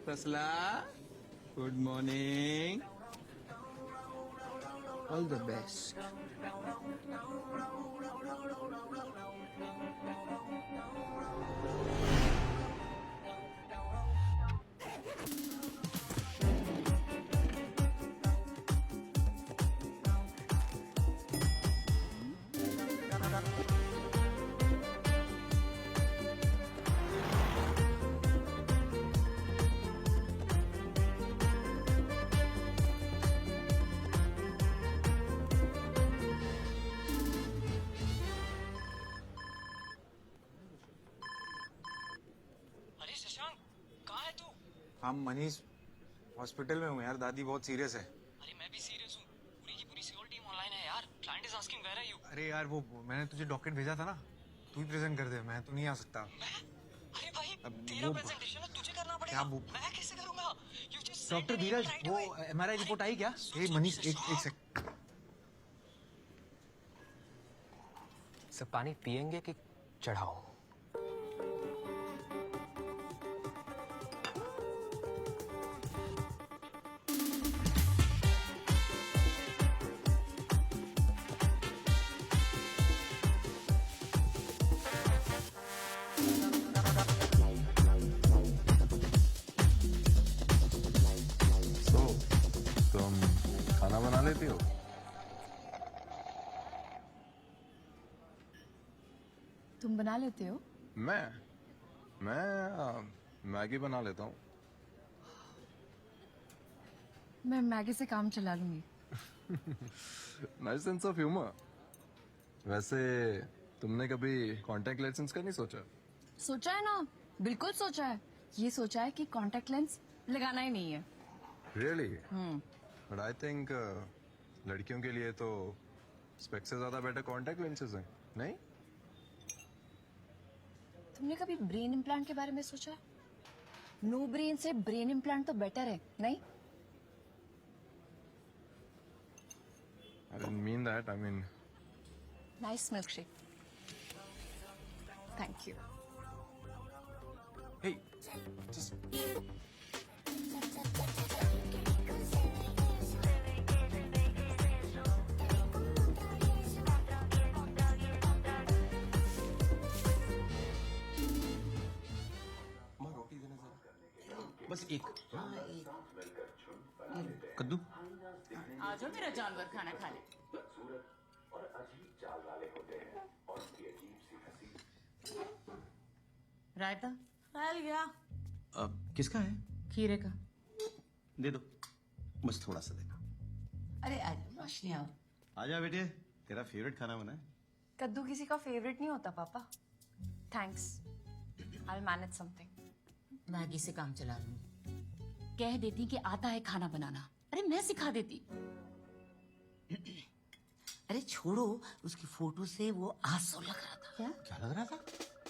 Rasala, good morning, all the best. अरे शशांक, कहाँ है तू? हाँ मनीष, हॉस्पिटल में हूँ यार, दादी बहुत सीरियस है। अरे मैं भी सीरियस हूँ। पूरी की पूरी सियोल टीम ऑनलाइन है यार। Client is asking where are you? अरे यार वो मैंने तुझे डॉक्यूमेंट भेजा था ना, तू ही प्रेजेंट कर दे, मैं तो नहीं आ सकता। मैं? अरे भाई, अब तेरा वो प्रेजेंटेशन है, तुझे करना पड़ेगा। क्या वो मैं कैसे करूँगा? You just send doctor an email Dheeraj, right वो away. एमआरआई रिपोर्ट आई क्या? सुन, ए सुन, मनीष, एक शशांक। सेकंड। सब पानी पियेंगे कि चढ़ाओ? तुम खाना बना लेती हो? तुम बना लेते हो? मैं मैगी बना लेता हूँ। मैं मैगी से काम चला लूंगी। Nice sense of humour. वैसे तुमने कभी कांटेक्ट लेंस का नहीं सोचा? सोचा है ना, बिल्कुल सोचा है। ये सोचा है कि कांटेक्ट लेंस लगाना ही नहीं है। रियली? बट आई थिंक लड़कियों के लिए तो स्पेक्स से ज्यादा बेटर कांटेक्ट लेंसेज हैं, नहीं? तुमने कभी ब्रेन इम्प्लांट के बारे में सोचा है? नो ब्रेन से ब्रेन इम्प्लांट तो बेटर है, नहीं? I didn't mean that. I mean, nice milk shake. Thank you. Hey, just माँ रोटी देना जरा, बस एक। कद्दू। आ जाओ मेरा जानवर खाना खा ले। रायता फैल गया। किसका है? खीरे का। दे दो, बस थोड़ा सा देना। अरे आ जाओ, रोशनी आओ। आजा बेटे, तेरा फेवरेट खाना बना है। कद्दू किसी का फेवरेट नहीं होता पापा। Thanks, I will manage something. Maggi से काम चला लूंगी। कह देती कि आता है खाना बनाना। अरे मैं सिखा देती। अरे छोड़ो, उसकी फोटो से वो आसोल लग रहा था। क्या? क्या लग रहा था?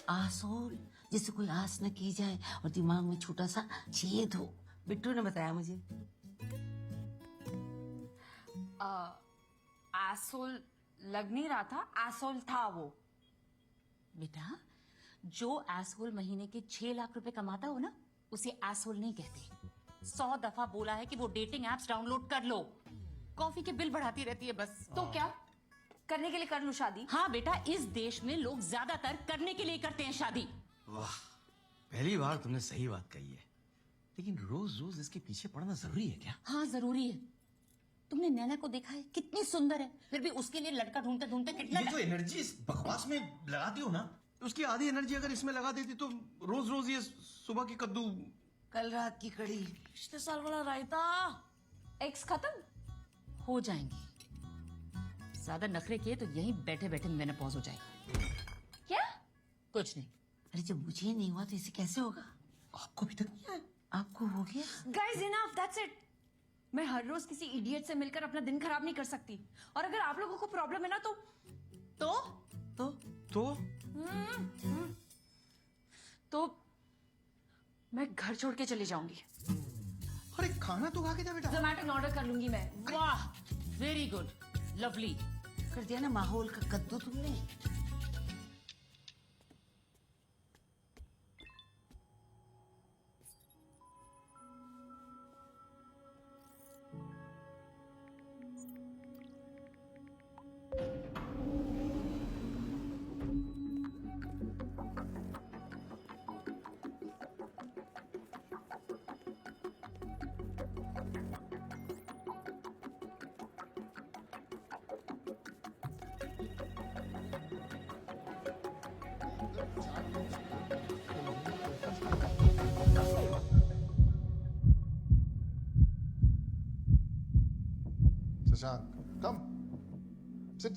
आसोल, जैसे कोई आस न की जाए और दिमाग में छोटा सा छेद हो। बिट्टू ने बताया मुझे। एसोल लग नहीं रहा था, एसोल था वो। बेटा, जो एसहोल महीने के 6 लाख रुपए कमाता हो ना, उसे एसहोल नहीं कहते। 100 दफा बोला है कि वो डेटिंग एप्स डाउनलोड कर लो। कॉफी के बिल बढ़ाती रहती है बस। तो क्या करने के लिए कर लूं शादी? हाँ बेटा, इस देश में लोग ज्यादातर करने के लिए करते हैं शादी। वाह, पहली बार तुमने सही बात कही है। लेकिन रोज रोज इसके पीछे पड़ना जरूरी है क्या? हाँ जरूरी है। तुमने नैना को देखा है, कितनी सुंदर है, फिर भी उसके लिए लड़का ढूंढते ढूंढते कितना ये जो एनर्जी इस बकवास में लगाती हो ना, उसकी आधी एनर्जी अगर इसमें लगा देती तो रोज रोज ये सुबह की कद्दू। कल रात की कड़ी, पिछले साल वाला रायता एक्स खत्म हो जाएंगी। ज्यादा नखरे किए तो यहीं बैठे बैठे मेनोपॉज हो जाएगा। क्या? कुछ नहीं। अरे जब मुझे नहीं हुआ तो इसे कैसे होगा? आपको अभी तक नहीं आया? आपको हो गया? Guys enough, that's it. मैं हर रोज किसी इडियट से मिलकर अपना दिन खराब नहीं कर सकती। और अगर आप लोगों को प्रॉब्लम है ना तो तो मैं घर छोड़ के चली जाऊंगी। अरे खाना तो खा के जा बेटा। जोमैटो में ऑर्डर कर लूंगी मैं। वाह, वेरी गुड, लवली। कर दिया ना माहौल का कद्दू तुमने। Shashank, come. Sit.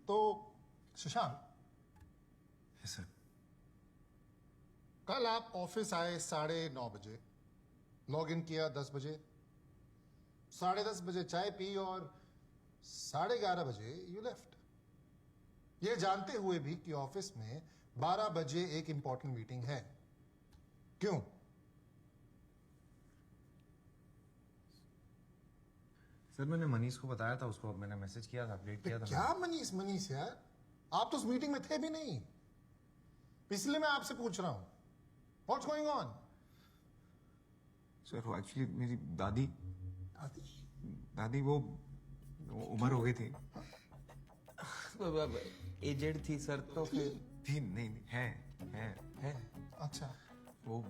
तो शशांक, सर कल आप ऑफिस आए 9:30 बजे, लॉग इन किया 10 बजे, 10:30 बजे चाय पी और 11:30 बजे यू लेफ्ट, ये जानते हुए भी कि ऑफिस में 12 बजे एक इंपॉर्टेंट मीटिंग है। क्यों? सर मैंने मनीष को बताया था, उसको मैंने मैसेज किया था, अपडेट किया था। क्या मनीष यार, आप तो उस मीटिंग में थे भी नहीं, इसलिए मैं आपसे पूछ रहा हूं व्हाट्स गोइंग ऑन। सर वो एक्चुअली मेरी दादी वो उम्र हो गई थी। एजेड थी सर, तो फिर थी नहीं है। अच्छा, वो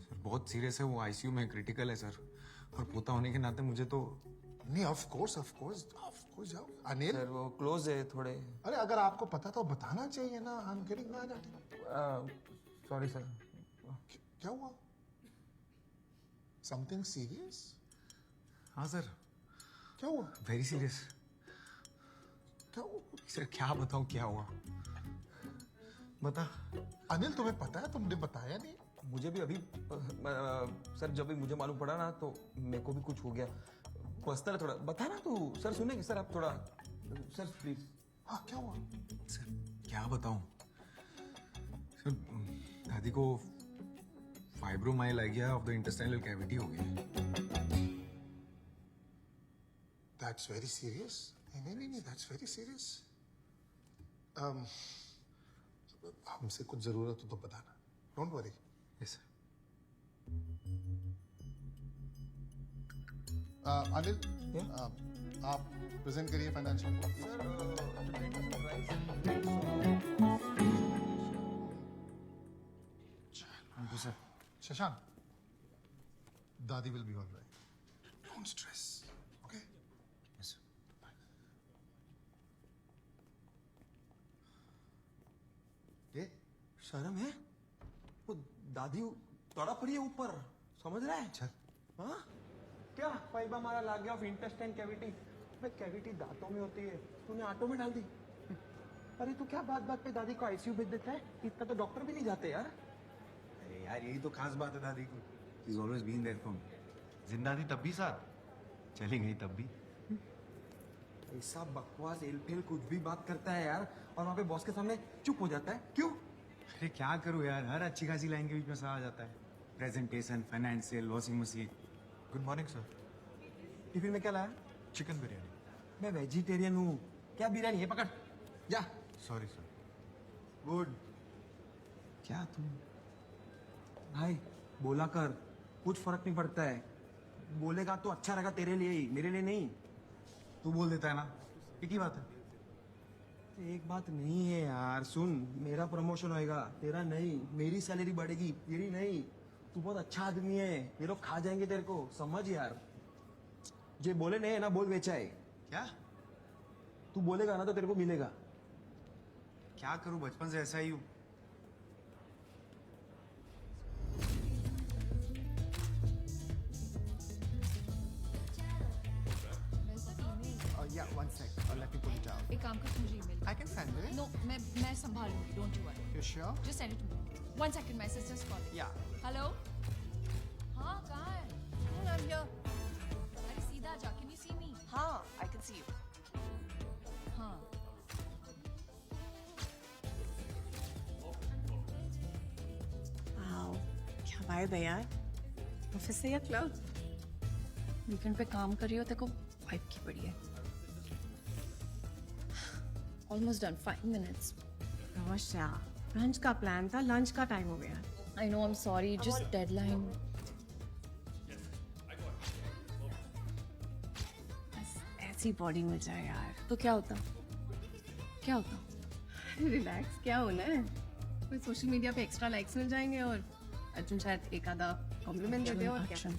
सर बहुत सीरियस है, वो आईसीयू में क्रिटिकल है सर, और पोता होने के नाते मुझे तो नहीं, ऑफ कोर्स जाओ। अनिल सर वो क्लोज है थोड़े। अरे अगर आपको पता तो बताना चाहिए ना। I am getting mad at you. Sorry sir. क्या हुआ? Something serious? हाँ सर, क्या हुआ? Very serious. क्या हुआ? सर क्या बताऊँ क्या हुआ, बता। अनिल तुम्हें पता है, तुमने बताया नहीं। मुझे भी अभी सर जब भी मुझे मालूम पड़ा ना तो मेरे को भी कुछ हो गया पर्सनल, थोड़ा बता ना तू। सर सुनेंगे सर आप थोड़ा, सर प्लीज। हाँ क्या हुआ? सर क्या बताऊं सर, दादी को fibromyalgia of the intestinal cavity हो गई। That's very serious. नहीं, दैट्स वेरी सीरियस। हमसे कुछ जरूरत हो तो बताना, don't worry. Yes sir. Anil, आप प्रेजेंट करिए financial thank you sir. Shashank, दादी will be alright, don't stress, okay? Yes sir. ये शर्म है, वो दादी तड़ा पड़ी है ऊपर, समझ रहा है? चल। हाँ क्या पाइबा हमारा लाग गया ऑफ इंटेस्टाइन कैविटी। भाई कैविटी दांतों में होती है, तूने आटो में डाल दी। अरे तू क्या बात पे दादी को आईसीयू भेज देता है, इतना तो डॉक्टर भी नहीं जाते यार। अरे यार यही तो खास बात है दादी की, she is always been there for me. जिंदा थी तब भी साथ, चली गई तब भी। ऐसा बकवास एलफेल कुछ भी बात करता है यार, और वहाँ पे बॉस के सामने चुप हो जाता है, क्यों? अरे क्या करूँ यार, हर अच्छी खासी लाइन के बीच में सा आ जाता है। Presentation, financial, washing machine. Good morning sir. Tiffin में क्या लाया? चिकन बिरयानी। मैं वेजिटेरियन हूँ, क्या बिरयानी है, पकड़ जा। Sorry sir. गुड। क्या तुम भाई बोला कर, कुछ फर्क नहीं पड़ता है। बोलेगा तो अच्छा रहेगा तेरे लिए ही, मेरे लिए नहीं। तू बोल देता है ना, एक ही बात है। एक बात नहीं है यार, सुन, मेरा प्रमोशन होएगा, तेरा नहीं। मेरी सैलरी बढ़ेगी, तेरी नहीं। तू बहुत अच्छा आदमी है, ये लोग खा जाएंगे तेरे को, समझ यार। जे बोले नहीं है ना, बोल बेचा है। क्या तू बोलेगा ना तो तेरे को मिलेगा। क्या करूँ, बचपन से ऐसा ही हूँ। Yeah, one sec. Let me pull it out. एक काम कर, मुझे email. I can send it. No, मैं संभालूंगी, don't you worry. You sure? Just send it to me. 1 second, my sister's calling. Yeah. Hello? हाँ, कहाँ है? I'm here. अरे सीधा जा, can you see me? हाँ, I can see you. हाँ। Wow, क्या वाइब है यार, ऑफिस से या क्लब? वीकेंड पे काम कर रही हो, तेरे को वाइब की पड़ी है। Almost done, 5 minutes. रोशा, लंच का प्लान था, लंच का टाइम हो गया। I know, I'm sorry, just deadline. बस ऐसी बॉडी मिल जाए यार। तो क्या होता? क्या होता? रिलैक्स, क्या होना है? कोई सोशल मीडिया पे एक्स्ट्रा लाइक्स मिल जाएंगे और अर्जुन शायद एक आधा कॉम्प्लीमेंट दे दे और क्या।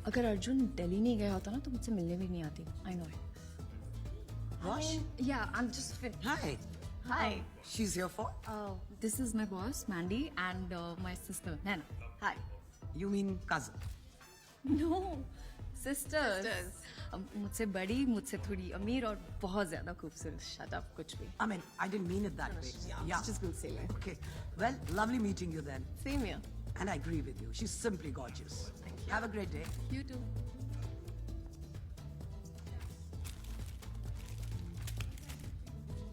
अगर अर्जुन दिल्ली नहीं गया होता ना तो मुझसे मिलने भी नहीं आती। I know Rosh? या I am just Hi. Hi She's here for? This is my boss Mandy and my sister Naina. Hi. You mean cousin? No sisters. मुझसे बड़ी, मुझसे थोड़ी अमीर और बहुत ज्यादा खूबसूरत। शट अप कुछ भी। I mean, I didn't mean it that way. Yeah. Just gonna say that. Okay. Well, lovely meeting you then. Same here. And I agree with you. She's simply gorgeous. Thank you. Have a great day. You too.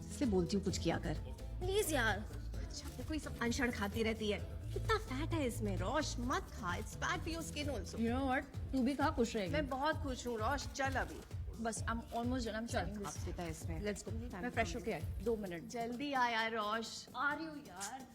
इसलिए बोलती हूँ कुछ किया कर। Please यार। अच्छा कोई सब अनशन खाती रहती है। कितना फैट है इसमें। रोश मत खा। It's bad for your skin also. You know what, तू भी खा, खुश रहेगी। मैं बहुत खुश हूँ रोश। चल अभी। बस I am almost done. I am चल आप देता है इसमें। Let's go. मैं फ्रेश होके आई 2 मिनट। जल्दी आ यार रोश। आ रही हूँ यार।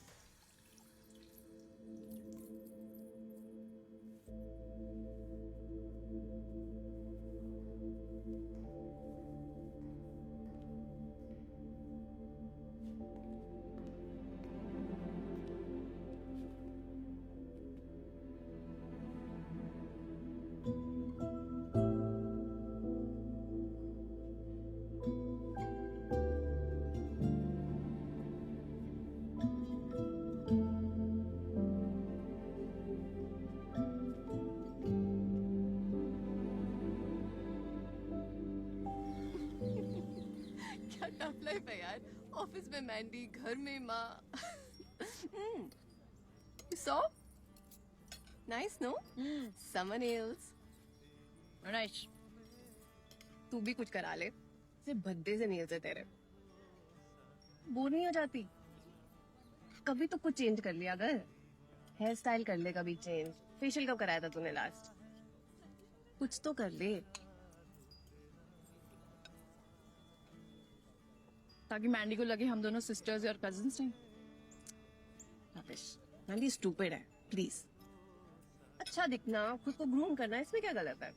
क्या टफ लाइफ है यार। ऑफिस में मैंडी, घर में माँ। So nice no summer nails. Nice. तू भी कुछ करा ले। सिर्फ भद्दे से नेल्स है तेरे। बोर नहीं हो जाती? कभी तो कुछ चेंज कर लिया अगर। हेयर स्टाइल कर ले कभी चेंज। फेशियल कब कराया था तूने लास्ट? कुछ तो कर ले ताकि मैंडी को लगे हम दोनों सिस्टर्स और कजिन्स हैं। रबिश। मैंडी स्टूपिड है प्लीज। अच्छा दिखना, खुद को ग्रूम करना, इसमें क्या गलत है?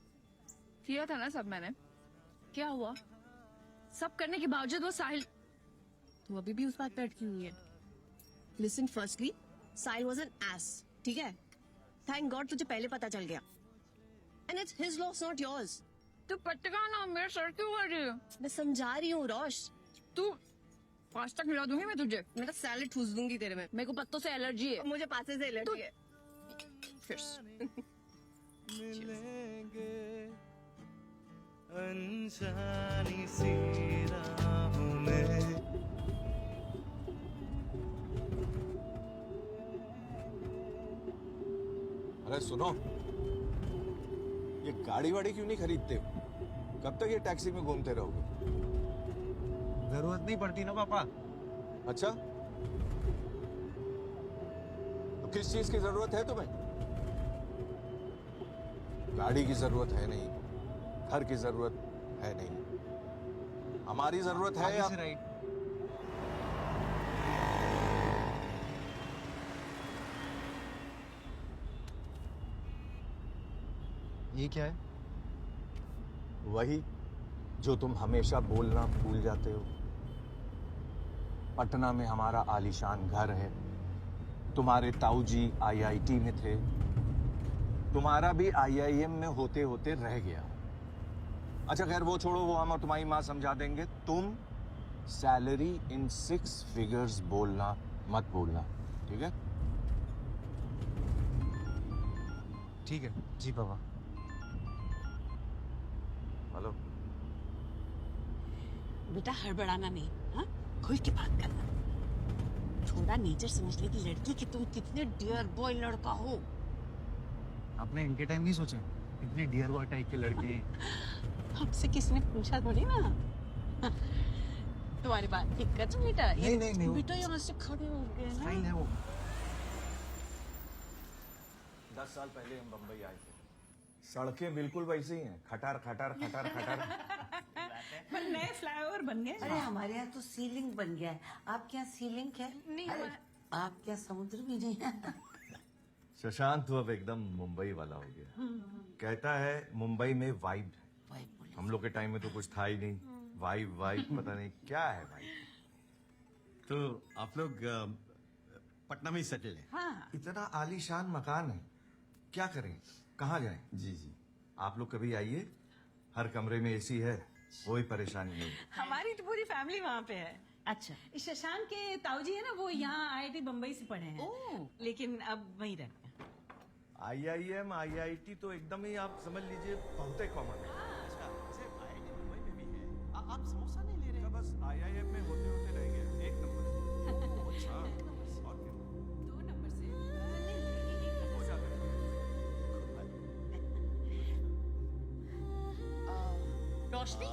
किया था ना सब मैंने। क्या हुआ? सब करने के बावजूद वो साहिल। तू अभी भी उस बात पे अटकी हुई है। Listen firstly, Sahil was an S, ठीक है? थैंक गॉड तुझे पहले पता चल गया। And it's his loss not yours. तू पटका ना, मेरे सर क्यों कर रही है? मैं समझा रही हूँ रोश। तू पास्ता खिला दूंगी मैं तुझे। मैं तो सैलेड ठूस दूंगी तेरे में। मेरे को पत्तों से एलर्जी है। मुझे पासे से एलर्जी है। मिलेंगे अनजानी सी राहों में। अरे सुनो, ये गाड़ी वाड़ी क्यों नहीं खरीदते? कब तक ये टैक्सी में घूमते रहोगे? जरूरत नहीं पड़ती ना पापा। अच्छा, तो किस चीज की जरूरत है तुम्हें? गाड़ी की जरूरत है नहीं, घर की जरूरत है नहीं, हमारी जरूरत है या... राइट। ये क्या है? वही जो तुम हमेशा बोलना भूल जाते हो। पटना में हमारा आलीशान घर है। तुम्हारे ताऊजी आईआईटी में थे। तुम्हारा भी आईआईएम में होते होते रह गया। अच्छा खैर वो छोड़ो, वो हम और तुम्हारी माँ समझा देंगे। तुम सैलरी इन 6 फिगर्स बोलना मत भूलना, ठीक है? ठीक है जी पापा। हेलो बेटा हड़बड़ाना नहीं, हाँ? खुल के बात करना। थोड़ा नेचर समझ ले कि लड़की कि तुम कितने डियर बॉय लड़का हो। आपने इनके टाइम नहीं सोचा इतने डियर बॉय टाइप के लड़के? हमसे किसने पूछा थोड़ी ना। तुम्हारी बात ठीक कर बेटा। नहीं बेटा यहाँ से खड़े हो गए ना। फाइन है वो। 10 साल पहले हम बंबई आए थे। सड़कें बिल्कुल वैसी ही हैं, खटार खटार खटार खटार। पर नए फ्लाईओवर बन गए। अरे हमारे यहाँ तो सीलिंग बन गया है। आपके यहाँ सीलिंग है? नहीं, अरे, आपके यहाँ समुद्र भी नहीं है। शशांक तो अब एकदम मुंबई वाला हो गया। कहता है मुंबई में वाइब है। हम लोग के टाइम में तो कुछ था ही नहीं। वाइब पता नहीं क्या है भाई। तो आप लोग पटना में ही सेटल है। हाँ इतना आलीशान मकान है, क्या करें, कहाँ जाएं? जी जी। आप लोग कभी आइए, हर कमरे में एसी है, कोई परेशानी नहीं। हमारी तो पूरी फैमिली वहाँ पे है। अच्छा शशांक के ताऊजी है ना, वो यहाँ आईआईटी बम्बई से पढ़े हैं, लेकिन अब वहीं रहते हैं। IIM IIT तो एकदम ही आप समझ लीजिए बहुत ही कॉमन है। आप समोसा नहीं ले रहे? बस IIM में होते होते रह गया, एक नंबर से। हाँ, और क्या? 2 नंबर से हो जाता है। रोशनी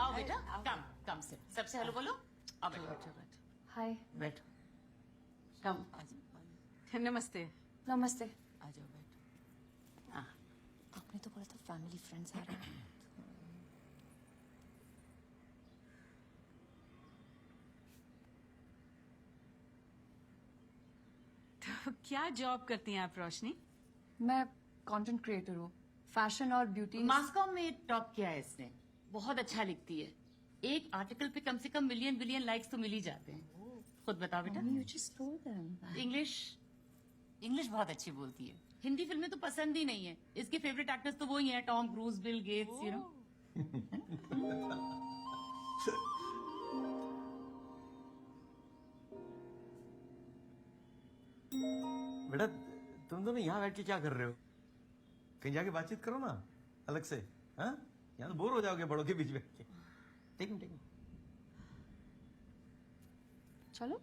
आओ बेटा, कम कम से सबसे हेलो बोलो। आओ बैठो हाय। बैठो कम। नमस्ते। नमस्ते। आ जाओ बैठो। हाँ आपने तो बोला था फैमिली फ्रेंड्स आ रहे हैं। तो क्या जॉब करती हैं आप रोशनी? मैं कंटेंट क्रिएटर हूँ, फैशन और ब्यूटी। मास्को में टॉप किया है इसने, बहुत अच्छा लिखती है। एक आर्टिकल पे कम से कम मिलियन बिलियन लाइक्स तो मिल ही जाते हैं। खुद बताओ बेटा। You just told them. English बहुत अच्छी बोलती है। हिंदी फिल्में तो पसंद ही नहीं है। इसके फेवरेट एक्टर्स तो वही हैं, Tom cruise, Bill Gates, you know. बेटा तुम दोनों यहाँ बैठ के क्या कर रहे हो? कहीं जाके बातचीत करो ना अलग से। हाँ, यहाँ तो बोर हो जाओगे बड़ों के बीच बैठ के। ठीक है। चलो।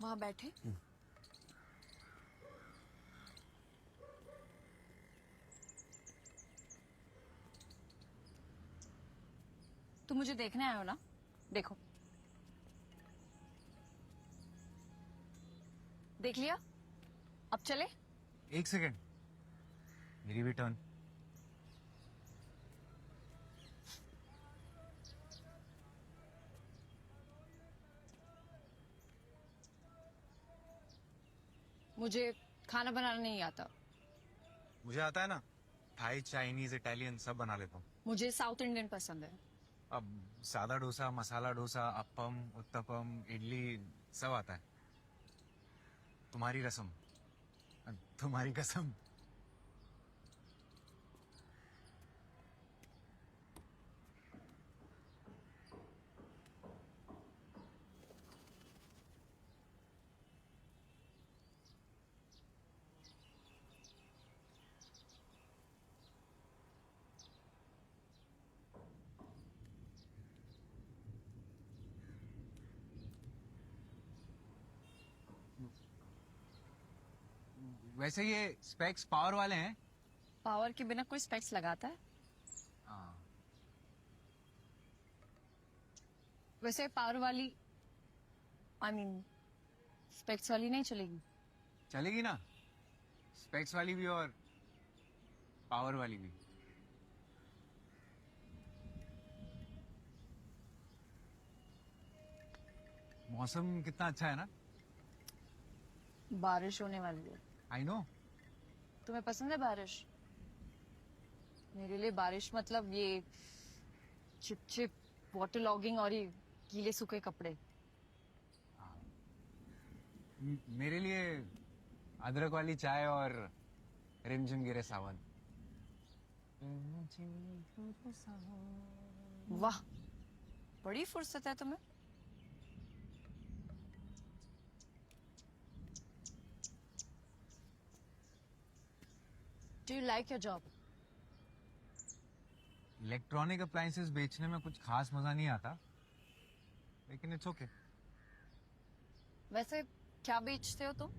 वहां बैठे। तुम मुझे देखने आए हो ना? देखो, देख लिया? अब चले? एक सेकेंड, मेरी भी टर्न। मुझे खाना बनाना नहीं आता। मुझे आता है ना, थाई, चाइनीज, इटालियन सब बना लेता हूँ। मुझे साउथ इंडियन पसंद है। अब सादा डोसा, मसाला डोसा, अप्पम, उत्तपम, इडली सब आता है। तुम्हारी रसम, तुम्हारी कसम। वैसे ये स्पेक्स पावर वाले हैं। पावर के बिना कोई स्पेक्स लगाता है? हाँ। वैसे पावर वाली, आई मीन स्पेक्स वाली नहीं चलेगी? चलेगी ना, स्पेक्स वाली भी और पावर वाली भी। मौसम कितना अच्छा है ना। बारिश होने वाली है। I know. तुम्हें पसंद है बारिश? मेरे लिए बारिश मतलब ये चिप चिप वाटर लॉगिंग और ये गीले सूखे कपड़े। मेरे लिए अदरक वाली चाय और रिमझिम गिरे सावन। वाह, बड़ी फुर्सत है तुम्हें। Do you like your job? Electronic appliances बेचने में कुछ खास मजा नहीं आता, लेकिन इट्स ओके। वैसे क्या बेचते हो तुम?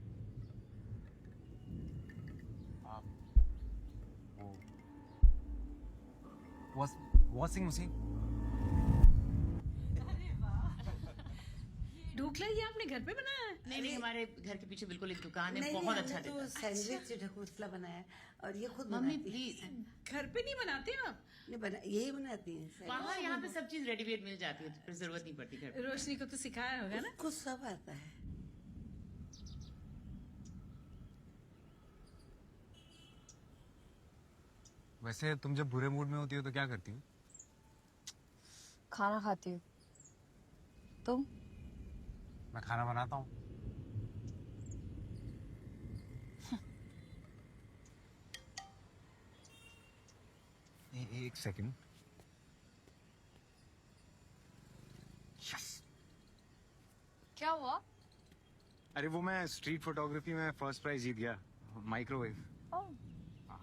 Washing machine. डू ढोकला ये आपने घर पे बनाया है? नहीं नहीं, हमारे घर के पीछे बिल्कुल एक दुकान है, नहीं, बहुत हमने अच्छा तो देता है। सैंडविच ढकोसला बनाया है और ये खुद मम्मी बनाती प्लीज, है। घर पे नहीं बनाते आप? नहीं बना, यही बनाती है। बाहर यहाँ पे सब चीज रेडीमेड मिल जाती है, तो फिर जरूरत नहीं पड़ती घर पे। रोशनी को तो सिखाया होगा ना? कुछ सब आता है। वैसे तुम जब बुरे मूड में होती हो तो क्या करती हो? खाना खाती हूँ। तुम? मैं खाना बनाता हूँ। एक सेकंड। यस। क्या हुआ? अरे वो मैं स्ट्रीट फोटोग्राफी में फर्स्ट प्राइज जीत गया, माइक्रोवेव।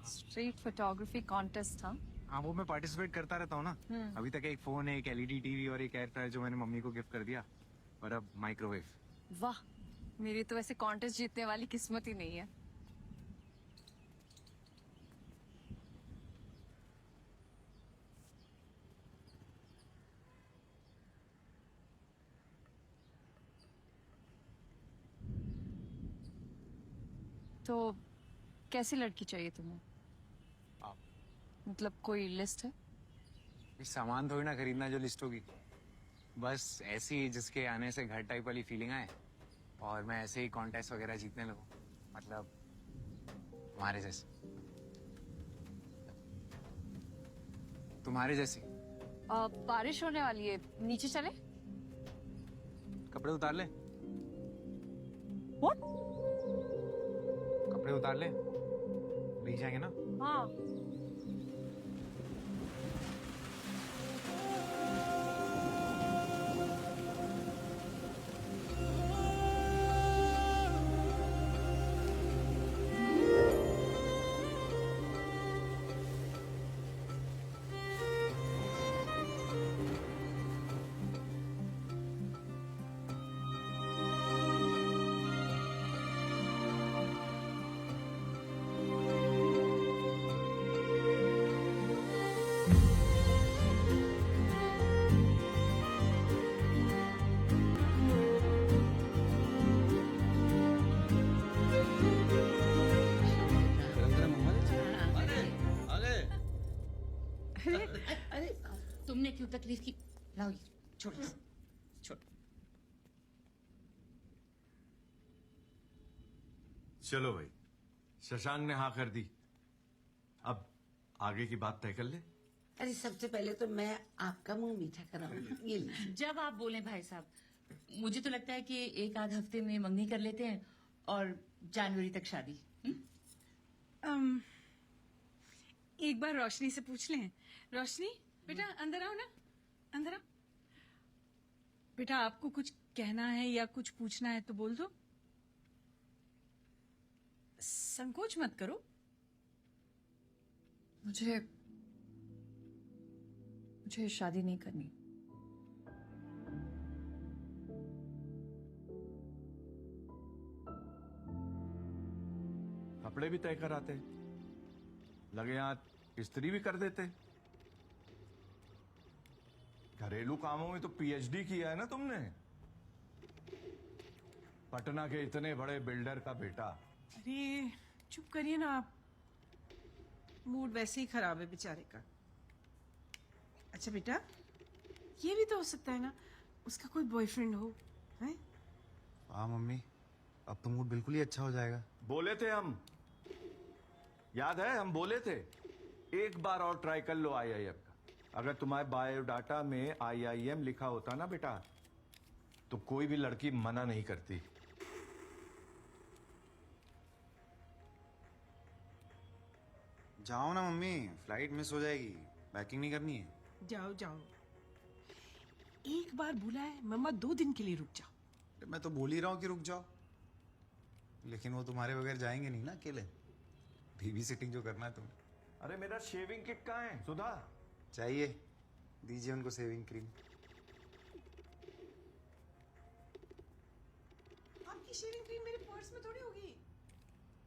स्ट्रीट फोटोग्राफी कॉन्टेस्ट था? हाँ, वो मैं पार्टिसिपेट करता रहता हूँ ना। अभी तक एक फोन, एक एलईडी टीवी और एक एयर फ्रायर जो मैंने मम्मी को गिफ्ट कर दिया, और अब माइक्रोवेव। वाह, मेरी तो वैसे कॉन्टेस्ट जीतने वाली किस्मत ही नहीं है। तो कैसी लड़की चाहिए तुम्हें? आप। मतलब कोई लिस्ट है? ये सामान थोड़ी ना खरीदना जो लिस्ट होगी, बस ऐसी जिसके आने से घर टाइप वाली फीलिंग आए और मैं ऐसे ही कॉन्टेस्ट वगैरह जीतने लगूं, मतलब तुम्हारे जैसे। तुम्हारे जैसी। बारिश होने वाली है, नीचे चले? कपड़े उतार ले। What? कपड़े उतार ले, भीग जाएंगे ना। हाँ। अरे तुमने क्यों तकलीफ की? लाओ ये, छोड़ छोड़। चलो भाई, शशांक ने हाँ कर दी, अब आगे की बात तय कर ले। अरे सबसे पहले तो मैं आपका मुंह मीठा कराऊंगी। ये लीजिए। जब आप बोले भाई साहब, मुझे तो लगता है कि एक आध हफ्ते में मंगनी कर लेते हैं और जनवरी तक शादी। एक बार रोशनी से पूछ लें। रोशनी बेटा अंदर आओ ना, अंदर आओ। बेटा आपको कुछ कहना है या कुछ पूछना है तो बोल दो, संकोच मत करो। मुझे शादी नहीं करनी। कपड़े भी तय कराते, लगे यहाँ इस्त्री भी कर देते। घरेलू कामों में तो पीएचडी किया है ना तुमने। पटना के इतने बड़े बिल्डर का बेटा। अरे चुप करिए ना आप, मूड वैसे ही खराब है बेचारे का। अच्छा बेटा, ये भी तो हो सकता है ना उसका कोई बॉयफ्रेंड हो, हैं? हाँ मम्मी, अब तो मूड बिल्कुल ही अच्छा हो जाएगा। बोले थे हम, याद है हम बोले थे, एक बार और ट्राई कर लो आईआईएम का। अगर तुम्हारे बायोडाटा में आईआईएम लिखा होता ना बेटा, तो कोई भी लड़की मना नहीं करती। जाओ ना मम्मी, फ्लाइट मिस हो जाएगी, पैकिंग नहीं करनी है। जाओ जाओ, एक बार बुला है मम्मा, 2 दिन के लिए रुक जाओ। मैं तो बोल ही रहा हूँ कि रुक जाओ, लेकिन वो तुम्हारे बगैर जाएंगे नहीं ना अकेले। बेबी सिटिंग जो करना है तुम्हें। अरे मेरा शेविंग किट कहाँ है सुधा? चाहिए, दीजिए उनको सेविंग क्रीम। आपकी शेविंग क्रीम मेरे पर्स में थोड़ी होगी।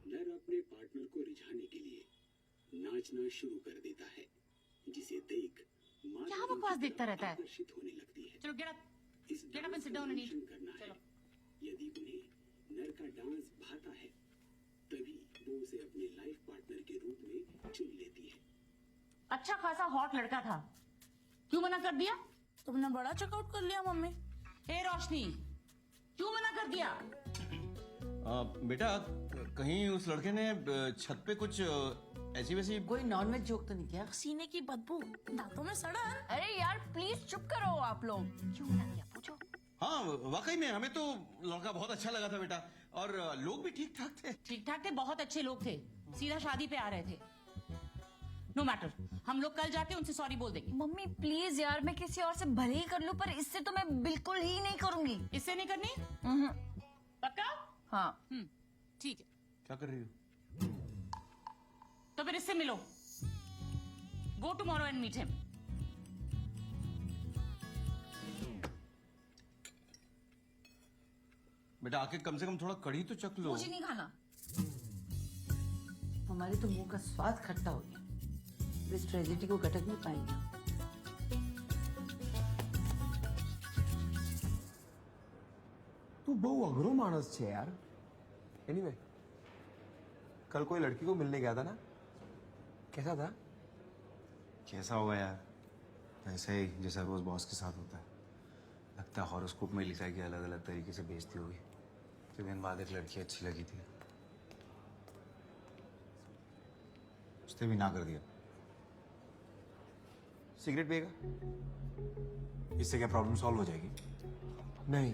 नर अपने पार्टनर को रिझाने के लिए नाचना शुरू कर देता है, जिसे देख क्या बकवास देखता रहता है? आकर्षित होने लगती है। चलो get up and sit down and eat. चलो। यदि उन्हें नर का डांस भाता है तभी वो उसे अपने लाइफ पार्टनर के रूप में चुन लेती है। अच्छा खासा हॉट लड़का था, क्यों मना कर दिया? तुमने बड़ा चेकआउट कर लिया मम्मी। हे रोशनी, क्यों मना कर दिया? बेटा कहीं उस लड़के ने छत पे कुछ ऐसी वैसी कोई नॉनवेज जोक तो नहीं किया? सीने की बदबू, दांतों में सड़न। अरे यार प्लीज चुप करो आप लोग। क्यों मना किया पूछो। हाँ वाकई में हमें तो लड़का बहुत अच्छा लगा था बेटा, और लोग भी ठीक ठाक थे। ठीक ठाक थे, बहुत अच्छे लोग थे, सीधा शादी पे आ रहे थे। नो मैटर, हम लोग कल जाके उनसे सॉरी बोल देंगे। मम्मी प्लीज यार, मैं किसी और से भले ही कर लूं पर इससे तो मैं बिल्कुल ही नहीं करूंगी। इससे नहीं करनी? पक्का? हाँ। ठीक है। क्या कर रही हो? तो फिर इससे मिलो। Go tomorrow and meet him. बेटा आके कम से कम थोड़ा कढ़ी तो चख लो। मुझे नहीं खाना। हमारे तो मुंह का स्वाद खट्टा हो गया, इस ट्रेजेडी को गटक नहीं पाएंगे। તું બહુ અઘરો માણસ છે યાર. એનીવે कल कोई लड़की को मिलने गया था ना, कैसा था? कैसा होगा यार, ऐसा ही जैसा रोज बॉस के साथ होता है। लगता है हॉरोस्कोप में लिखा है कि अलग अलग तरीके से बेइज्जती होगी। कुछ दिन बाद एक लड़की अच्छी लगी थी, उसने भी ना कर दिया। सिगरेट पिएगा? इससे क्या प्रॉब्लम सॉल्व हो जाएगी? नहीं,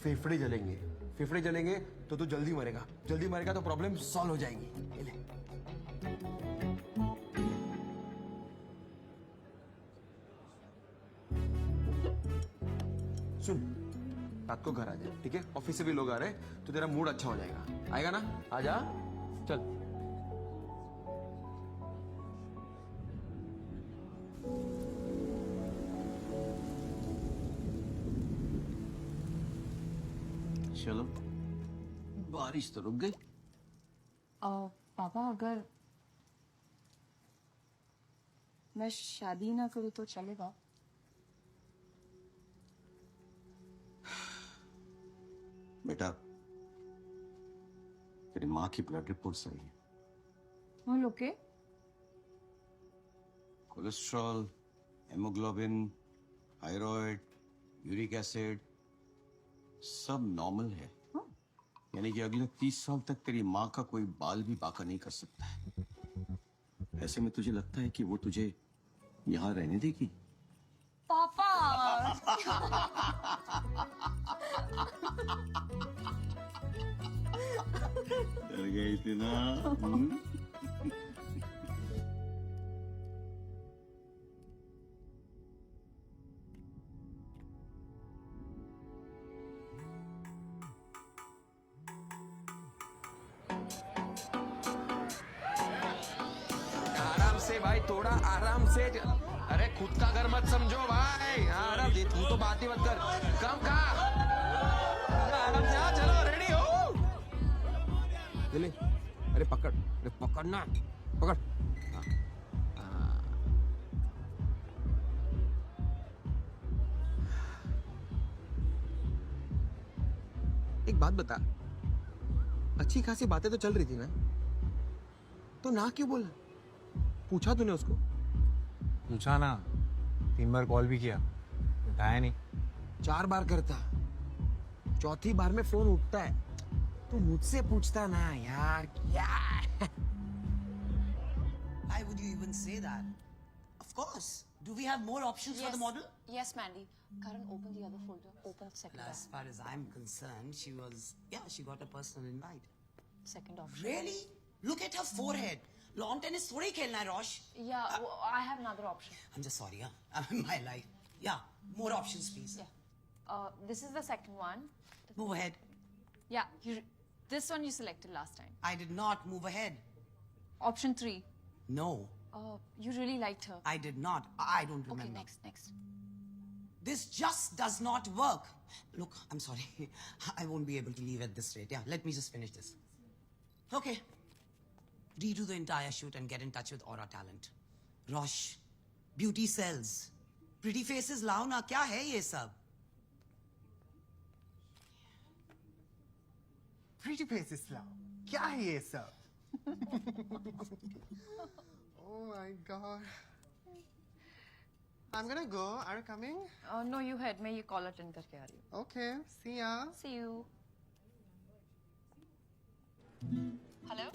फेफड़े जलेंगे। फेफड़े जलेंगे तो तू जल्दी मरेगा, जल्दी मरेगा तो प्रॉब्लम सॉल्व हो जाएगी। ये ले। सुन, रात को घर आ जा, ठीक है? ऑफिस से भी लोग आ रहे हैं तो तेरा मूड अच्छा हो जाएगा। आएगा ना? आजा, चल। चलो, बारिश तो रुक गई। पापा अगर मैं शादी ना करूँ तो चलेगा? बेटा तेरी माँ की ब्लड रिपोर्ट सही है। All okay? Cholesterol, haemoglobin, thyroid, uric acid सब नॉर्मल है। यानी कि अगले 30 साल तक तेरी माँ का कोई बाल भी बाका नहीं कर सकता है। ऐसे में तुझे लगता है कि वो तुझे यहाँ रहने देगी? पापा डर गई थी ना? आराम से भाई, थोड़ा आराम से। अरे खुद का घर मत समझो भाई। आराम से, तू तो बात ही मत कर। कम का आराम से। हाँ चलो, रेडी हो? ले, अरे पकड़, अरे पकड़ना, पकड़। एक बात बता, अच्छी खासी बातें तो चल रही थी ना, तो ना क्यों बोला? पूछा तूने उसको? पूछा ना, 3 बार कॉल भी किया, उठाया नहीं। 4 बार करता, चौथी बार में फोन उठता है। तू मुझसे पूछता ना यार, क्या? Why would you even say that? Of course. Do we have more options for the model? Yes, Mandy. Karan, open the other folder. Open the second As far as I'm concerned, she got a personal invite. second option. Really? Look at her forehead. Lawn tennis थोड़ी खेलना है, Rosh. Yeah, I have another option. I'm just sorry, huh? My life. Yeah, more options, please. Yeah. This is the second one. Move ahead. Yeah, this one you selected last time. I did not move ahead. Option 3. No, You really liked her. I did not. I don't remember. Okay, next. This just does not work. Look, I'm sorry. I won't be able to leave at this rate. Yeah, let me just finish this. Okay. Redo the entire shoot and get in touch with Aura Talent. Rosh, beauty sells. Pretty faces lao na, kya hai ye sab? Pretty faces love. क्या है ये सब? Oh my god. I'm gonna go. Are you coming? No, you head. मैं ये call attend करके आ रही हूँ. Okay. See ya. See you. Hello.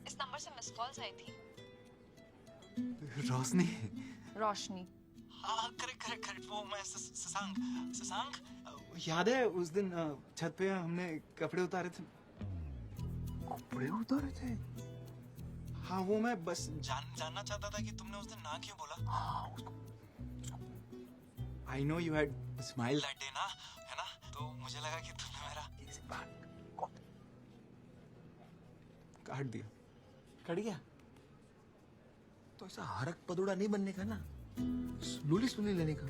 इस नंबर से मिस कॉल्स आई थी. रोशनी। रोशनी. हाँ करेक्ट वो मैं शशांक याद है उस दिन छत पे हमने कपड़े उतारे थे। हाँ वो मैं बस जानना चाहता था कि तुमने उस दिन ना क्यों बोला। I know you had smile that day ना, है ना, तो मुझे लगा कि तुमने मेरा काट दिया। कट गया तो ऐसा हरक पदोड़ा नहीं बनने का ना, स्लोली लेने का।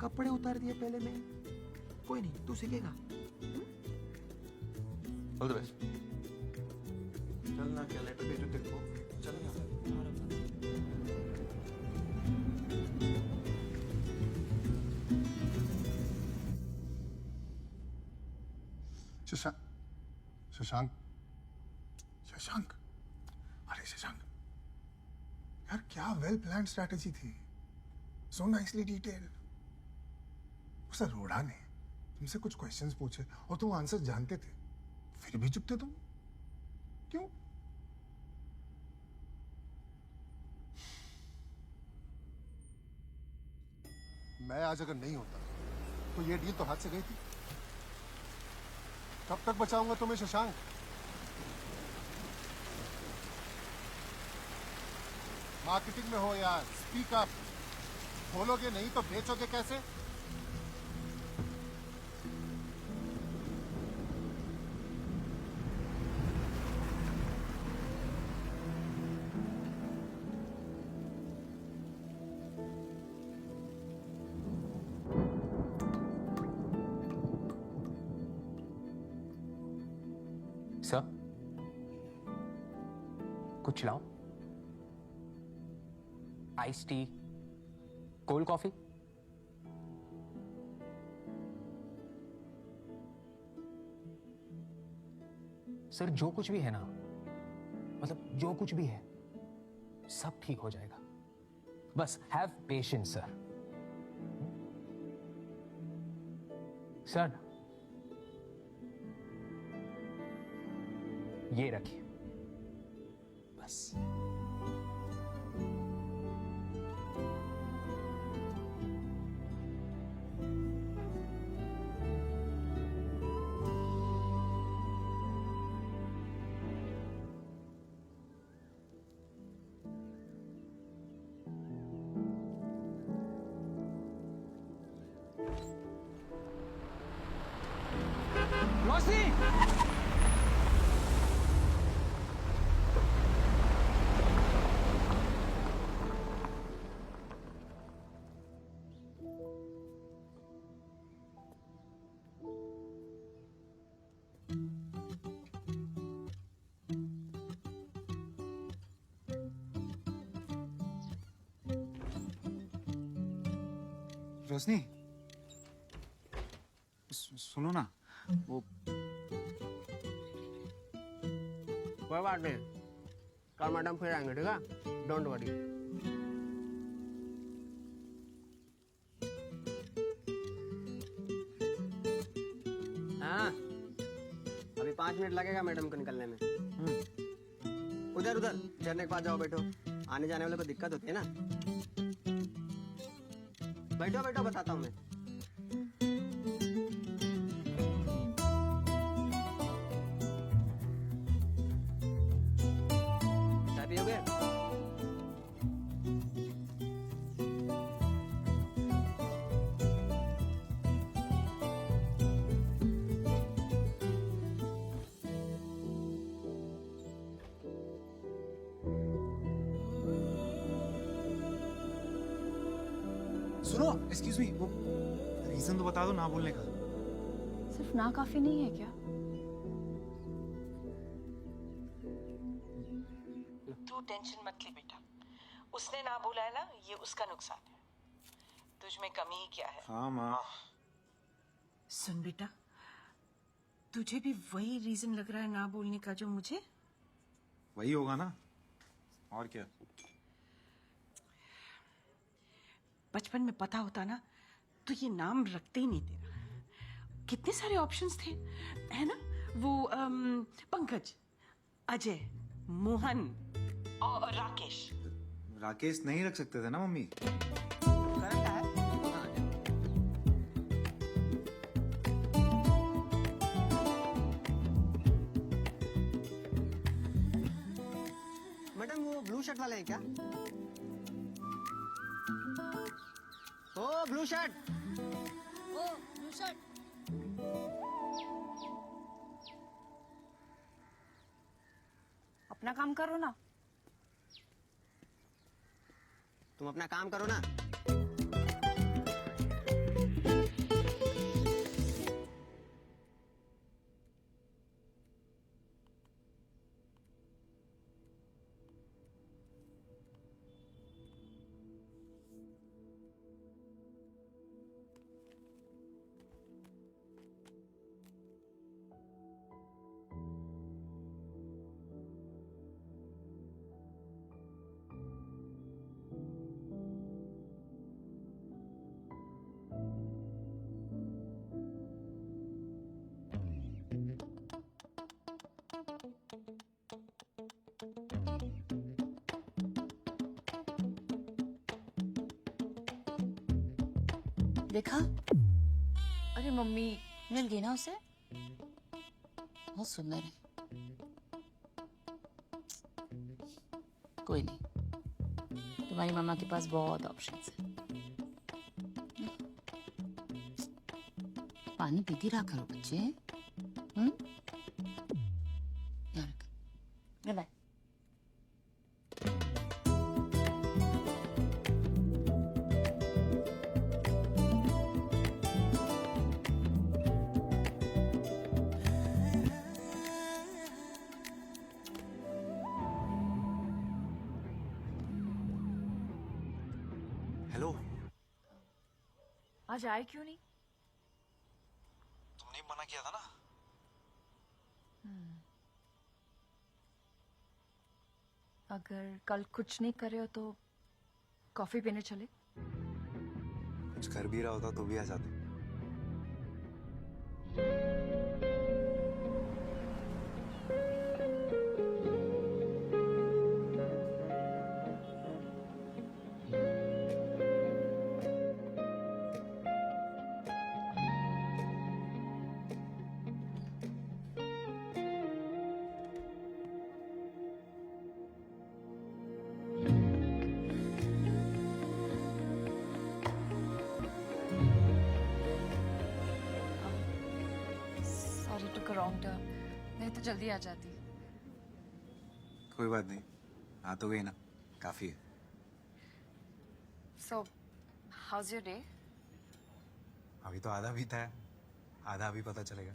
कपड़े उतार दिए पहले में, कोई नहीं, तू सीखेगा। All the best. चलना, क्या लेटर भेजो तेरे को, चलना। शशांक अरे शशांक यार, क्या वेल प्लान स्ट्रैटेजी थी, सो नाइसली डिटेल्ड। उस अरोड़ा ने तुमसे कुछ क्वेश्चंस पूछे और तुम आंसर जानते थे, फिर भी चुप थे तुम, क्यों? मैं आज अगर नहीं होता तो ये डील तो हाथ से गई थी। कब तक बचाऊंगा तुम्हें शशांक? मार्केटिंग में हो यार, स्पीक अप। बोलोगे नहीं तो बेचोगे कैसे? सर कुछ लाओ, ice tea, cold coffee. Sir जो कुछ भी है ना, मतलब जो कुछ भी है सब ठीक हो जाएगा, बस हैव पेशेंस सर। सर ये रखिए बस। रोशनी रोशनी सुनो ना, वो कोई बात नहीं, कल मैडम फिर आएंगे, ठीक है? Don't worry. हाँ अभी 5 मिनट लगेगा मैडम को निकलने में। उधर झरने के पास जाओ, बैठो, आने जाने वाले को दिक्कत होती है ना। बैठो बताता हूँ मैं। चाय पियोगे? सुनो, एक्सक्यूज मी, वो रीजन तो बता दो ना बोलने का। सिर्फ ना काफी नहीं है क्या? तू टेंशन मत ले बेटा, उसने ना बोला है ना, ये उसका नुकसान है, तुझ में कमी ही क्या है। हाँ माँ। सुन बेटा, तुझे भी वही रीजन लग रहा है ना बोलने का जो मुझे? वही होगा ना, और क्या। बचपन में पता होता ना तो ये नाम रखते ही नहीं तेरा। कितने सारे ऑप्शंस थे, है ना? वो पंकज, अजय, मोहन और राकेश। राकेश नहीं रख सकते थे ना मम्मी? मैडम वो ब्लू शर्ट वाले हैं क्या? ओ ब्लू शर्ट। ओ ब्लू शर्ट। अपना काम करो ना। तुम अपना काम करो ना। देखा, अरे मम्मी, मिल गई ना उसे? बहुत सुंदर है। कोई नहीं, तुम्हारी मामा के पास बहुत ऑप्शंस है। पानी पीती रहा करो बच्चे। ध्यान रखो। Goodbye. हेलो। आज आए क्यों नहीं? तुमने मना किया था ना। अगर कल कुछ नहीं करे हो तो कॉफी पीने चले? कुछ कर भी रहा होता तो भी आ जाते। सॉरी टू रॉन्ग टर्न, नहीं तो जल्दी आ जाती। कोई बात नहीं, आ तो गई ना, काफी है। सो हाउज योर डे? अभी तो आधा बीता है, आधा अभी पता चलेगा।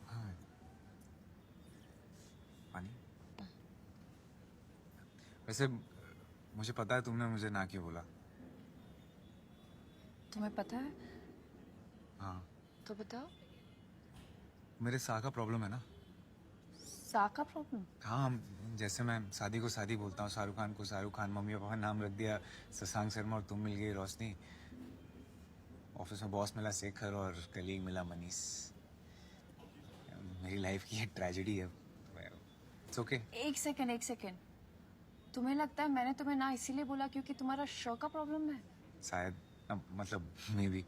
हाँ। पानी? वैसे मुझे पता है तुमने मुझे ना क्यों बोला। तुम्हें पता है? हाँ। तो बताओ। मेरे साह का प्रॉब्लम है ना। साह का प्रॉब्लम? हाँ, जैसे मैं शादी को शादी बोलता हूँ, शाहरुख खान को शाहरुख खान, मम्मी पापा ने नाम रख दिया शशांक शर्मा, और तुम मिल गई रोशनी। ऑफिस में बॉस मिला शेखर और कलीग मिला मनीष। मेरी लाइफ की एक ट्रेजेडी है। It's okay. एक सेकंड। तुम्हें लगता है मैंने तुम्हें ना इसीलिए बोला क्योंकि तुम्हारा शो का प्रॉब्लम है? शायद, मतलब maybe.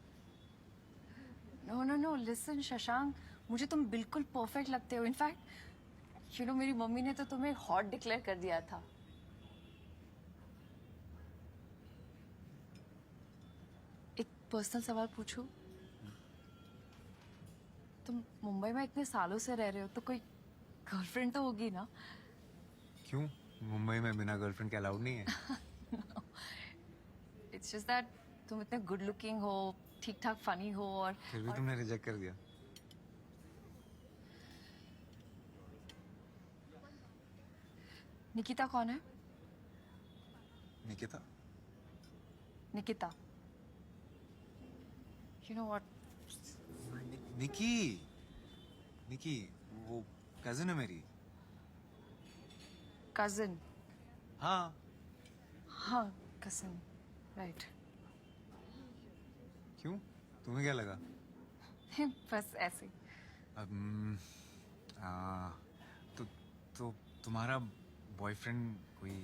No listen Shashank, मुझे तुम बिल्कुल परफेक्ट लगते हो। इनफैक्ट यू नो मेरी मम्मी ने तो तुम्हें हॉट डिक्लेयर कर दिया था। एक पर्सनल सवाल पूछूं? तुम मुंबई में इतने सालों से रह रहे हो तो कोई गर्लफ्रेंड तो होगी ना? क्यों? मुंबई में बिना गर्लफ्रेंड के अलाउड नहीं है? इट्स जस्ट दैट तुम इतने गुड लुकिंग हो, ठीक ठाक फनी हो, और फिर भी तुमने रिजेक्ट कर दिया। निकिता कौन है? Nikita? Nikita, you know what, Niki Niki वो कजिन है मेरी। कजिन? हाँ। हाँ कजिन, राइट। क्यों, तुम्हें क्या लगा? बस ऐसे। तो तुम्हारा बॉयफ्रेंड कोई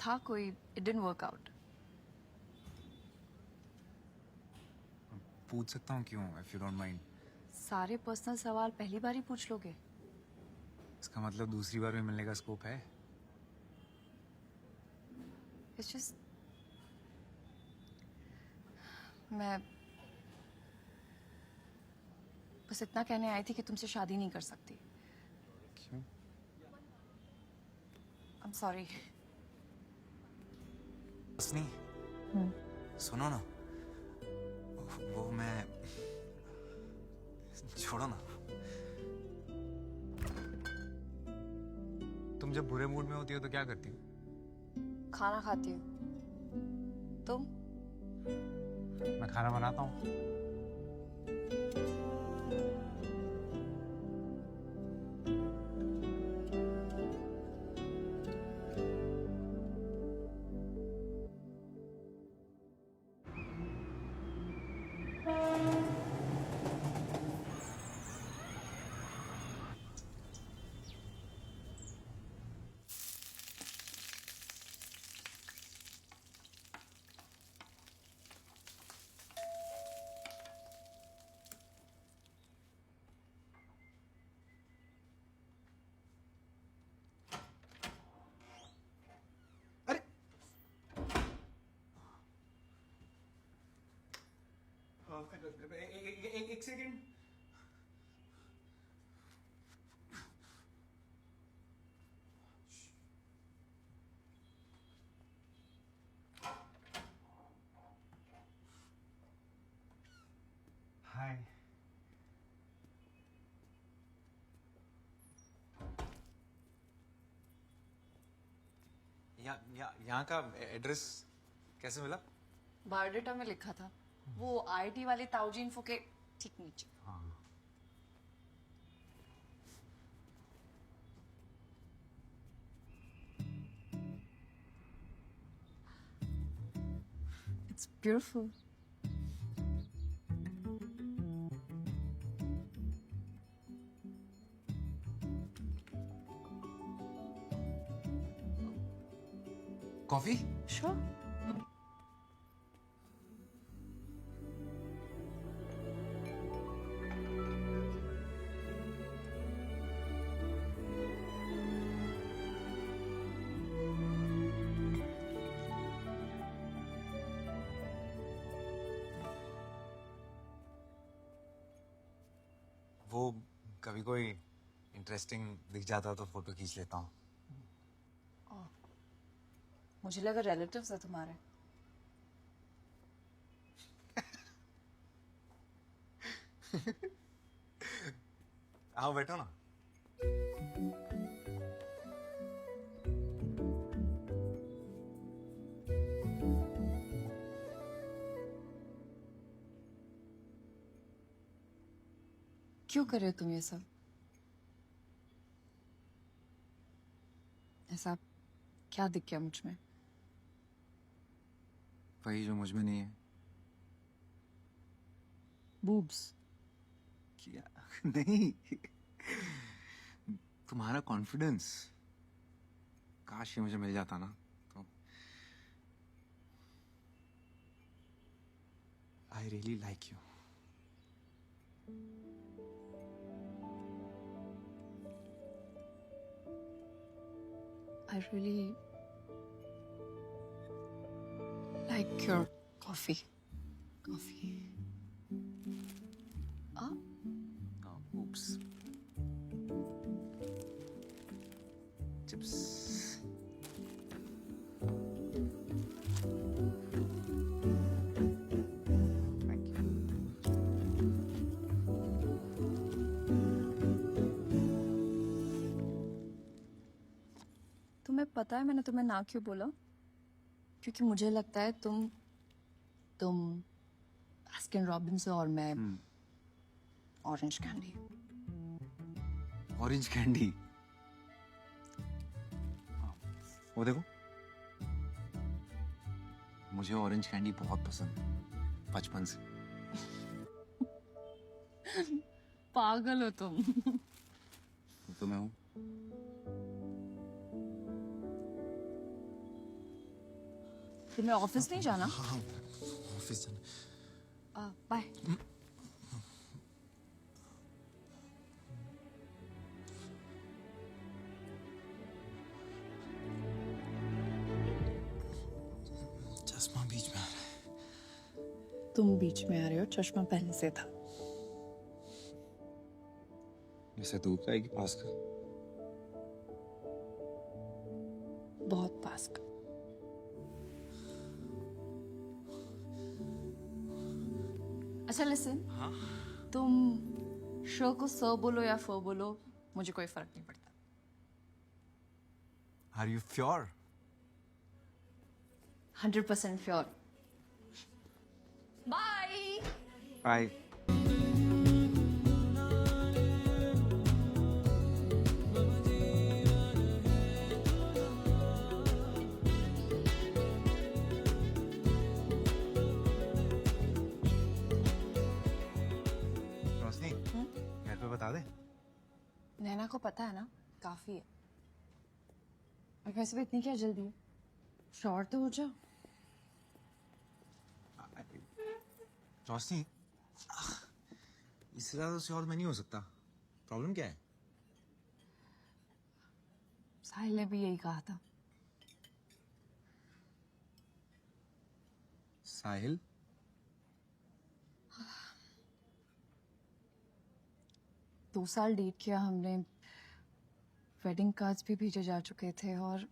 था कोई, इट डिडंट वर्क आउट। पूछ सकता हूँ क्यों, इफ यू डोंट माइंड? सारे पर्सनल सवाल पहली बार ही पूछ लोगे? इसका मतलब दूसरी बार भी मिलने का स्कोप है? It's just मैं बस इतना कहने आई थी कि तुमसे शादी नहीं कर सकती। क्यों? I'm sorry। हंसनी, सुनो ना, वो मैं, छोड़ो ना। तुम जब बुरे मूड में होती हो तो क्या करती हो? खाना खाती हूँ। तुम? मैं खाना बनाता हूँ। एक सेकेंड। हाय। यहाँ का एड्रेस कैसे मिला? बायोडेटा में लिखा था, वो आईटी वाले ताऊजी इन्फो के ठीक नीचे। हाँ। It's beautiful। कॉफी? Sure। वो कभी कोई इंटरेस्टिंग दिख जाता तो फोटो खींच लेता हूँ। मुझे लगा रिलेटिव्स है तुम्हारे। आओ बैठो ना। क्यों कर रहे हो तुम ये सब? ऐसा क्या दिख गया मुझ में? वही जो मुझ में नहीं है। बूब्स? क्या? नहीं, तुम्हारा कॉन्फिडेंस। काश ये मुझे मिल जाता ना तो। I really like you. I really like your coffee. Coffee. Ah? Oh, oops. Chips. Thank you. तुम्हें पता है मैंने तुम्हें ना क्यों बोला? क्योंकि मुझे लगता है तुम तुम बास्किन रॉबिन्स और मैं ऑरेंज कैंडी। Orange candy? वो देखो, मुझे ऑरेंज कैंडी बहुत पसंद है बचपन से। पागल हो तुम। तो मैं हूँ। तुम्हें ऑफिस नहीं जाना? हाँ ऑफिस जाना। बाय। चश्मा बीच में आ रहा है। तुम बीच में आ रहे हो, चश्मा पहले से था। जैसे धूप आएगी पास का। बहुत पास का। अच्छा लिसन, तुम शो को स बोलो या फ बोलो, मुझे कोई फर्क नहीं पड़ता। Are you sure? 100% sure. Bye. Bye. Roshni, घर पे बता दे। नैना को पता है ना, काफी है। और वैसे भी इतनी क्या जल्दी है, श्योर तो हो जाओ। रोशनी, इससे ज्यादा श्योर मैं नहीं हो सकता। प्रॉब्लम क्या है? साहिल ने भी यही कहा था। साहिल? दो साल डेट किया हमने, वेडिंग कार्ड्स भी भेजे जा चुके थे और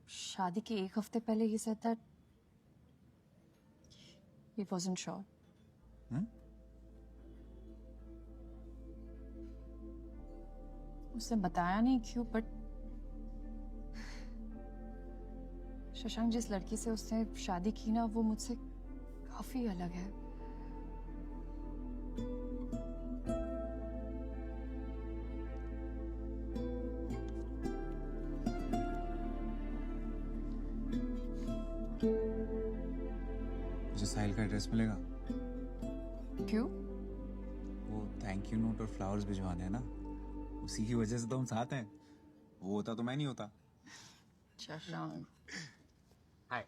शादी के एक हफ्ते पहले ही said that he wasn't sure. उसने बताया नहीं क्यों, बट शशांक जिस लड़की से उसने शादी की ना, वो मुझसे काफी अलग है। मुझे साहिल का एड्रेस मिलेगा? क्यों? वो थैंक यू नोट और फ्लावर्स भिजवाने हैं ना, उसी की वजह से तो हम साथ हैं। वो होता तो मैं नहीं होता। शशांक। हाय।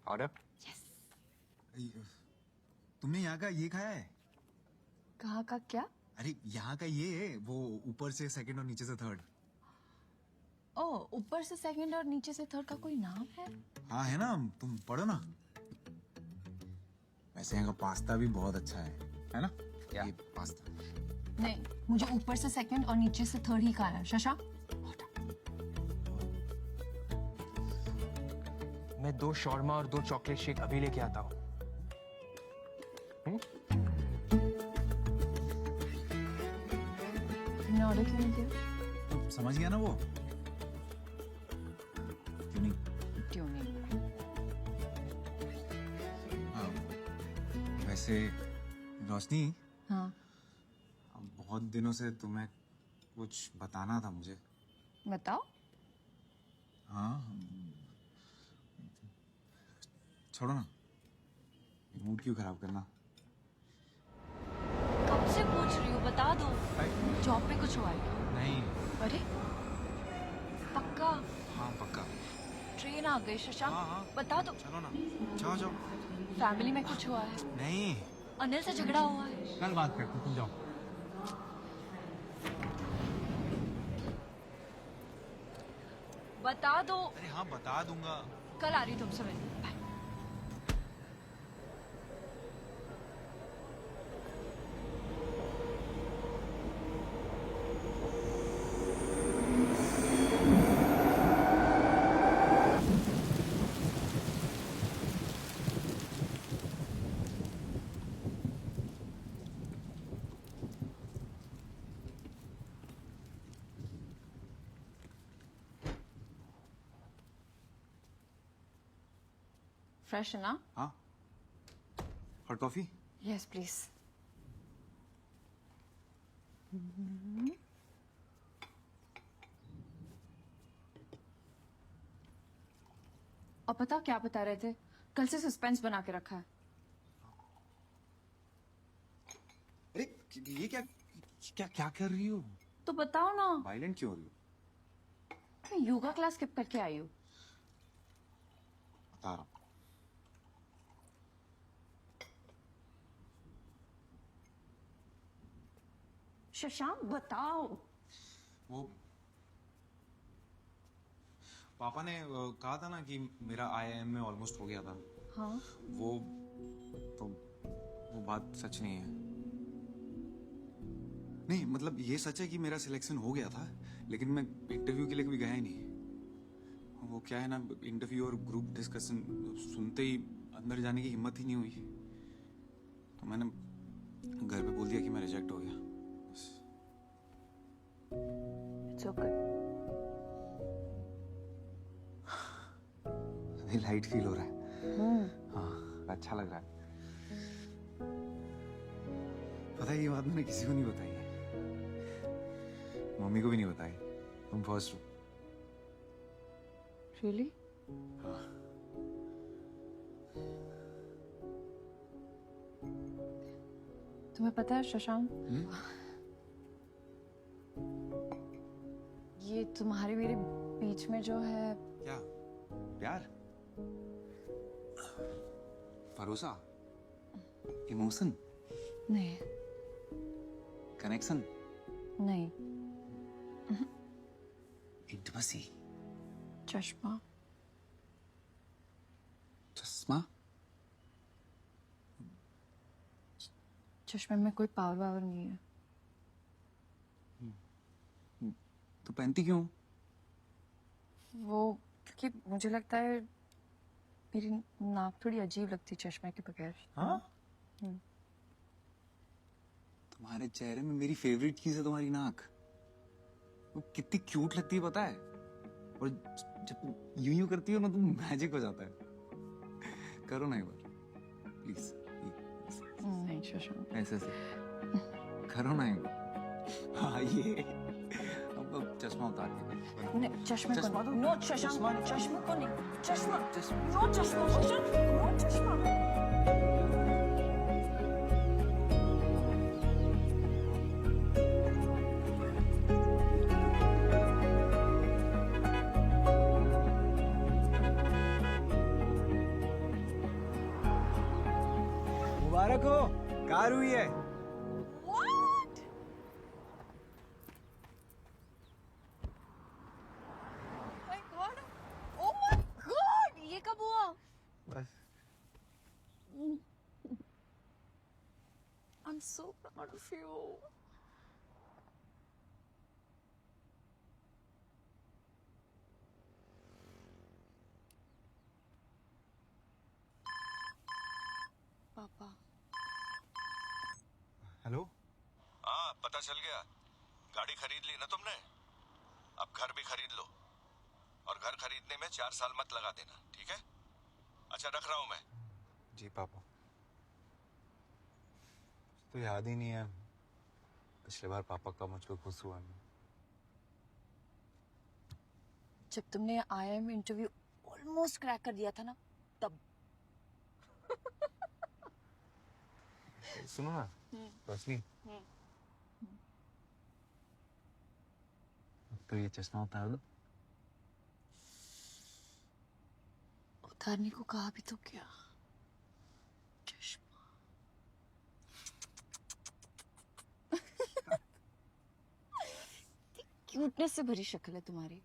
ऑर्डर? यस। तुमने यहाँ का ये खाया है? कहाँ का क्या? अरे यहाँ का ये, वो ऊपर से सेकंड और नीचे से थर्ड। ओह, ऊपर से सेकंड और नीचे से थर्ड का कोई नाम है? हाँ है ना, तुम पढ़ो ना। वैसे यहाँ का पास्ता भी बहुत अच्छा है ना? ये पास्ता। नहीं, मुझे ऊपर से सेकंड और नीचे से थर्ड ही खाना है। शशांक, मैं 2 शॉर्मा और 2 चॉकलेट शेक अभी लेके आता हूँ। तुमने ऑर्डर क्यों नहीं किया? तो समझ गया ना वो? क्यों नहीं? क्यों नहीं? हाँ, वैसे रोशनी, हाँ। बहुत दिनों से तुम्हें कुछ बताना था मुझे। बताओ। हाँ, छोड़ो ना, मूड क्यों खराब करना। कब से पूछ रही हूँ, बता दो। जॉब पे कुछ हुआ है? नहीं। अरे पक्का? हाँ पक्का। ट्रेन आ गई शशांक। हाँ। बता दो। चलो ना, जाओ जाओ। फैमिली में कुछ हुआ है? नहीं। अनिल से झगड़ा हुआ है? कल बात करते, तुम जाओ। बता दो। अरे हाँ बता दूंगा। कल आ रही तुमसे मिलने। बाय। फ्रेश है ना? हाँ, हॉट कॉफी? Yes please. और पता क्या बता रहे थे? कल से सस्पेंस बना के रखा है। अरे ये क्या क्या क्या कर रही हो? तो बताओ ना। वायलेंट क्यों हो रही हो? मैं योगा क्लास स्किप करके आई हूँ। बता रहा हूँ। शशांक बताओ। वो पापा ने कहा था ना कि मेरा IIM में ऑलमोस्ट हो गया था। हाँ। वो बात सच नहीं है। नहीं मतलब ये सच है कि मेरा सिलेक्शन हो गया था, लेकिन मैं इंटरव्यू के लिए कभी गया ही नहीं। वो क्या है ना, इंटरव्यू और ग्रुप डिस्कशन सुनते ही अंदर जाने की हिम्मत ही नहीं हुई, तो मैंने घर पे बोल दिया कि मैं रिजेक्ट हो गया। It's okay. अभी लाइट फील हो रहा है। हाँ, अच्छा लग रहा है। पता है ये बात मैंने किसी को नहीं बताई है, मम्मी को भी नहीं बताई। तुम फर्स्ट हो। Really? हाँ। तुम्हें पता है शशांक, ये तुम्हारे मेरे बीच में जो है क्या? प्यार? भरोसा? इमोशन? नहीं। कनेक्शन? नहीं। इंटिमेसी? चश्मा। चश्मा? चश्मे में कोई पावर नहीं है। तो पहनती क्यों? वो क्योंकि मुझे लगता है मेरी नाक थोड़ी अजीब लगती चश्मे के बगैर। हाँ? तुम्हारे चेहरे में मेरी फेवरेट चीज है तुम्हारी नाक। वो कितनी क्यूट लगती है पता है, और जब यूं यूं करती हो ना तुम मैजिक हो जाता है। करो ना एक बार प्लीज। नहीं शशांक। ऐसे ऐसे करो ना एक बार। हाँ ये अब चश्मा उतार के। नहीं चश्मे चश्मा को तो- नो शशांक, चश्मे को नहीं। चश्मा नो चश्मा शशांक, नो चश्मा। मुबारक हो, कार हुई है। What? My God! Oh my God! ये कब हुआ? बस I'm so proud of you. पापा। हेलो। हाँ पता चल गया, गाड़ी खरीद ली ना तुमने, अब घर भी खरीद लो, और घर खरीदने में 4 साल मत लगा देना, ठीक है? अच्छा रख रहा हूं मैं। जी पापा। तो याद ही नहीं है पिछले बार पापा का मुझको खुश हुआ नहीं। जब तुमने IIM इंटरव्यू ऑलमोस्ट क्रैक कर दिया था ना, तब। सुनो ना रोशनी, तो ये चश्मा उतार दो। उतारने को कहा भी तो क्या? चश्मा। क्यूटनेस से भरी शक्ल है तुम्हारी।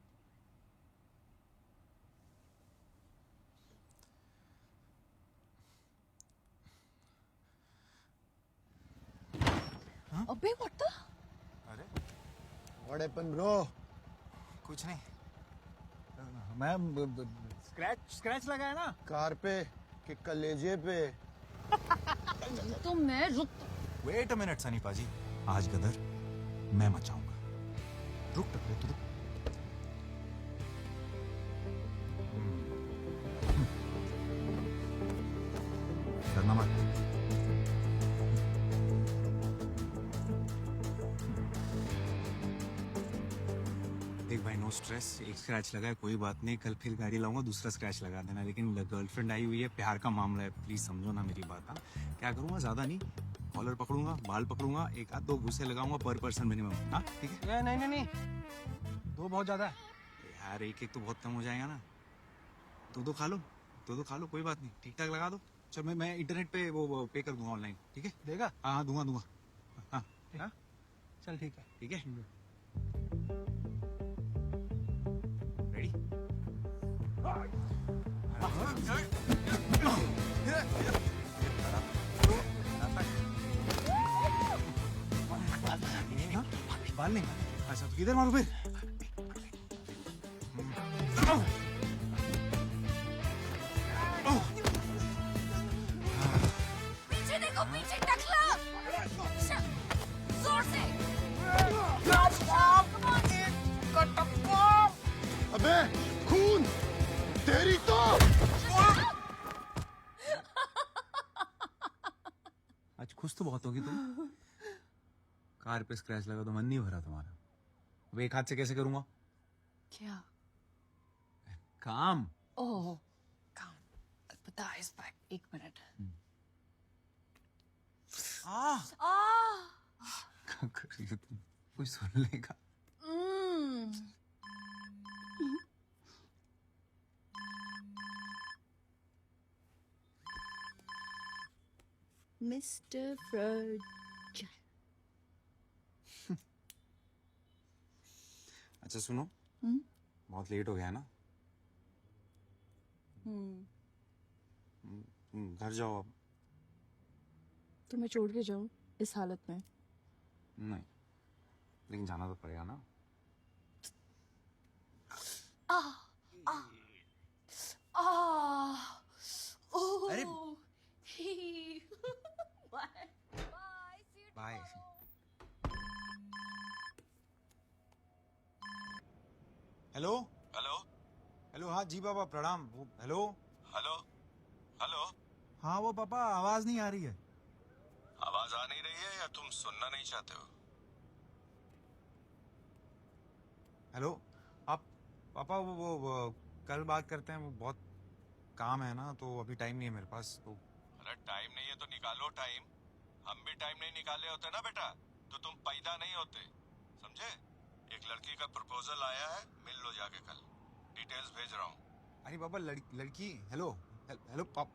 अबे व्हाट द? अरे व्हाट हैपेंड ब्रो? कुछ नहीं, मैं स्क्रैच लगा है ना कार पे कि कलेजे पे? तो मैं रुक। वेट अ मिनट सनी पाजी, आज गदर मैं मचाऊंगा। रुक टकरे तू। देख भाई नो स्ट्रेस, एक स्क्रैच लगा है कोई बात नहीं, कल फिर गाड़ी लाऊंगा दूसरा स्क्रैच लगा देना, लेकिन गर्लफ्रेंड आई हुई है, प्यार का मामला है, प्लीज समझो ना मेरी बात। हाँ क्या करूंगा, ज्यादा नहीं, कॉलर पकड़ूंगा, बाल पकड़ूंगा, एक आध दो घुसे लगाऊंगा पर पर्सन मिनिमम। हाँ ठीक है। नहीं, दो बहुत ज्यादा है यार, एक एक तो बहुत कम हो जाएगा ना, दो खा लो, दो खा लो, कोई बात नहीं, ठीक ठाक लगा दो। चल मैं इंटरनेट पे वो पे कर दूंगा ऑनलाइन, ठीक है? देगा? हाँ दूंगा। हाँ हाँ चल ठीक है। ठीक है, रेडी? बाल नहीं, अच्छा तो किधर मारू फिर? पीछे देखो, पीछे टकला, जोर से। अबे खून तेरी तो। आज खुश तो बहुत होगी तुम। कार पे स्क्रैच लगा तो मन नहीं भरा तुम्हारा। अब एक हाथ से कैसे करूंगा क्या? काम? ओह काम, पता है इस बैग, एक मिनट। क्या कर रही हो तुम? कोई सुन लेगा। मिस्टर फ्रज। अच्छा सुनो, बहुत लेट हो गया ना, घर जाओ अब। तो मैं छोड़ के जाऊं इस हालत में? नहीं, लेकिन जाना तो पड़ेगा ना। अरे बाय। हेलो हेलो, हाँ जी बाबा प्रणाम। हेलो हेलो हाँ वो पापा आवाज नहीं आ रही है। आवाज आ नहीं रही है या तुम सुनना नहीं चाहते हो? हेलो आप पापा वो कल बात करते हैं, वो बहुत काम है ना, तो अभी टाइम नहीं है मेरे पास। तो अरे टाइम नहीं है तो निकालो टाइम। हम भी टाइम नहीं निकाले होते ना बेटा तो तुम पैदा नहीं होते, समझे? एक लड़की का प्रपोजल आया है, मिल लो जाके कल, डिटेल्स भेज रहा हूँ। अरे पापा लड़की। हेलो हेलो पाप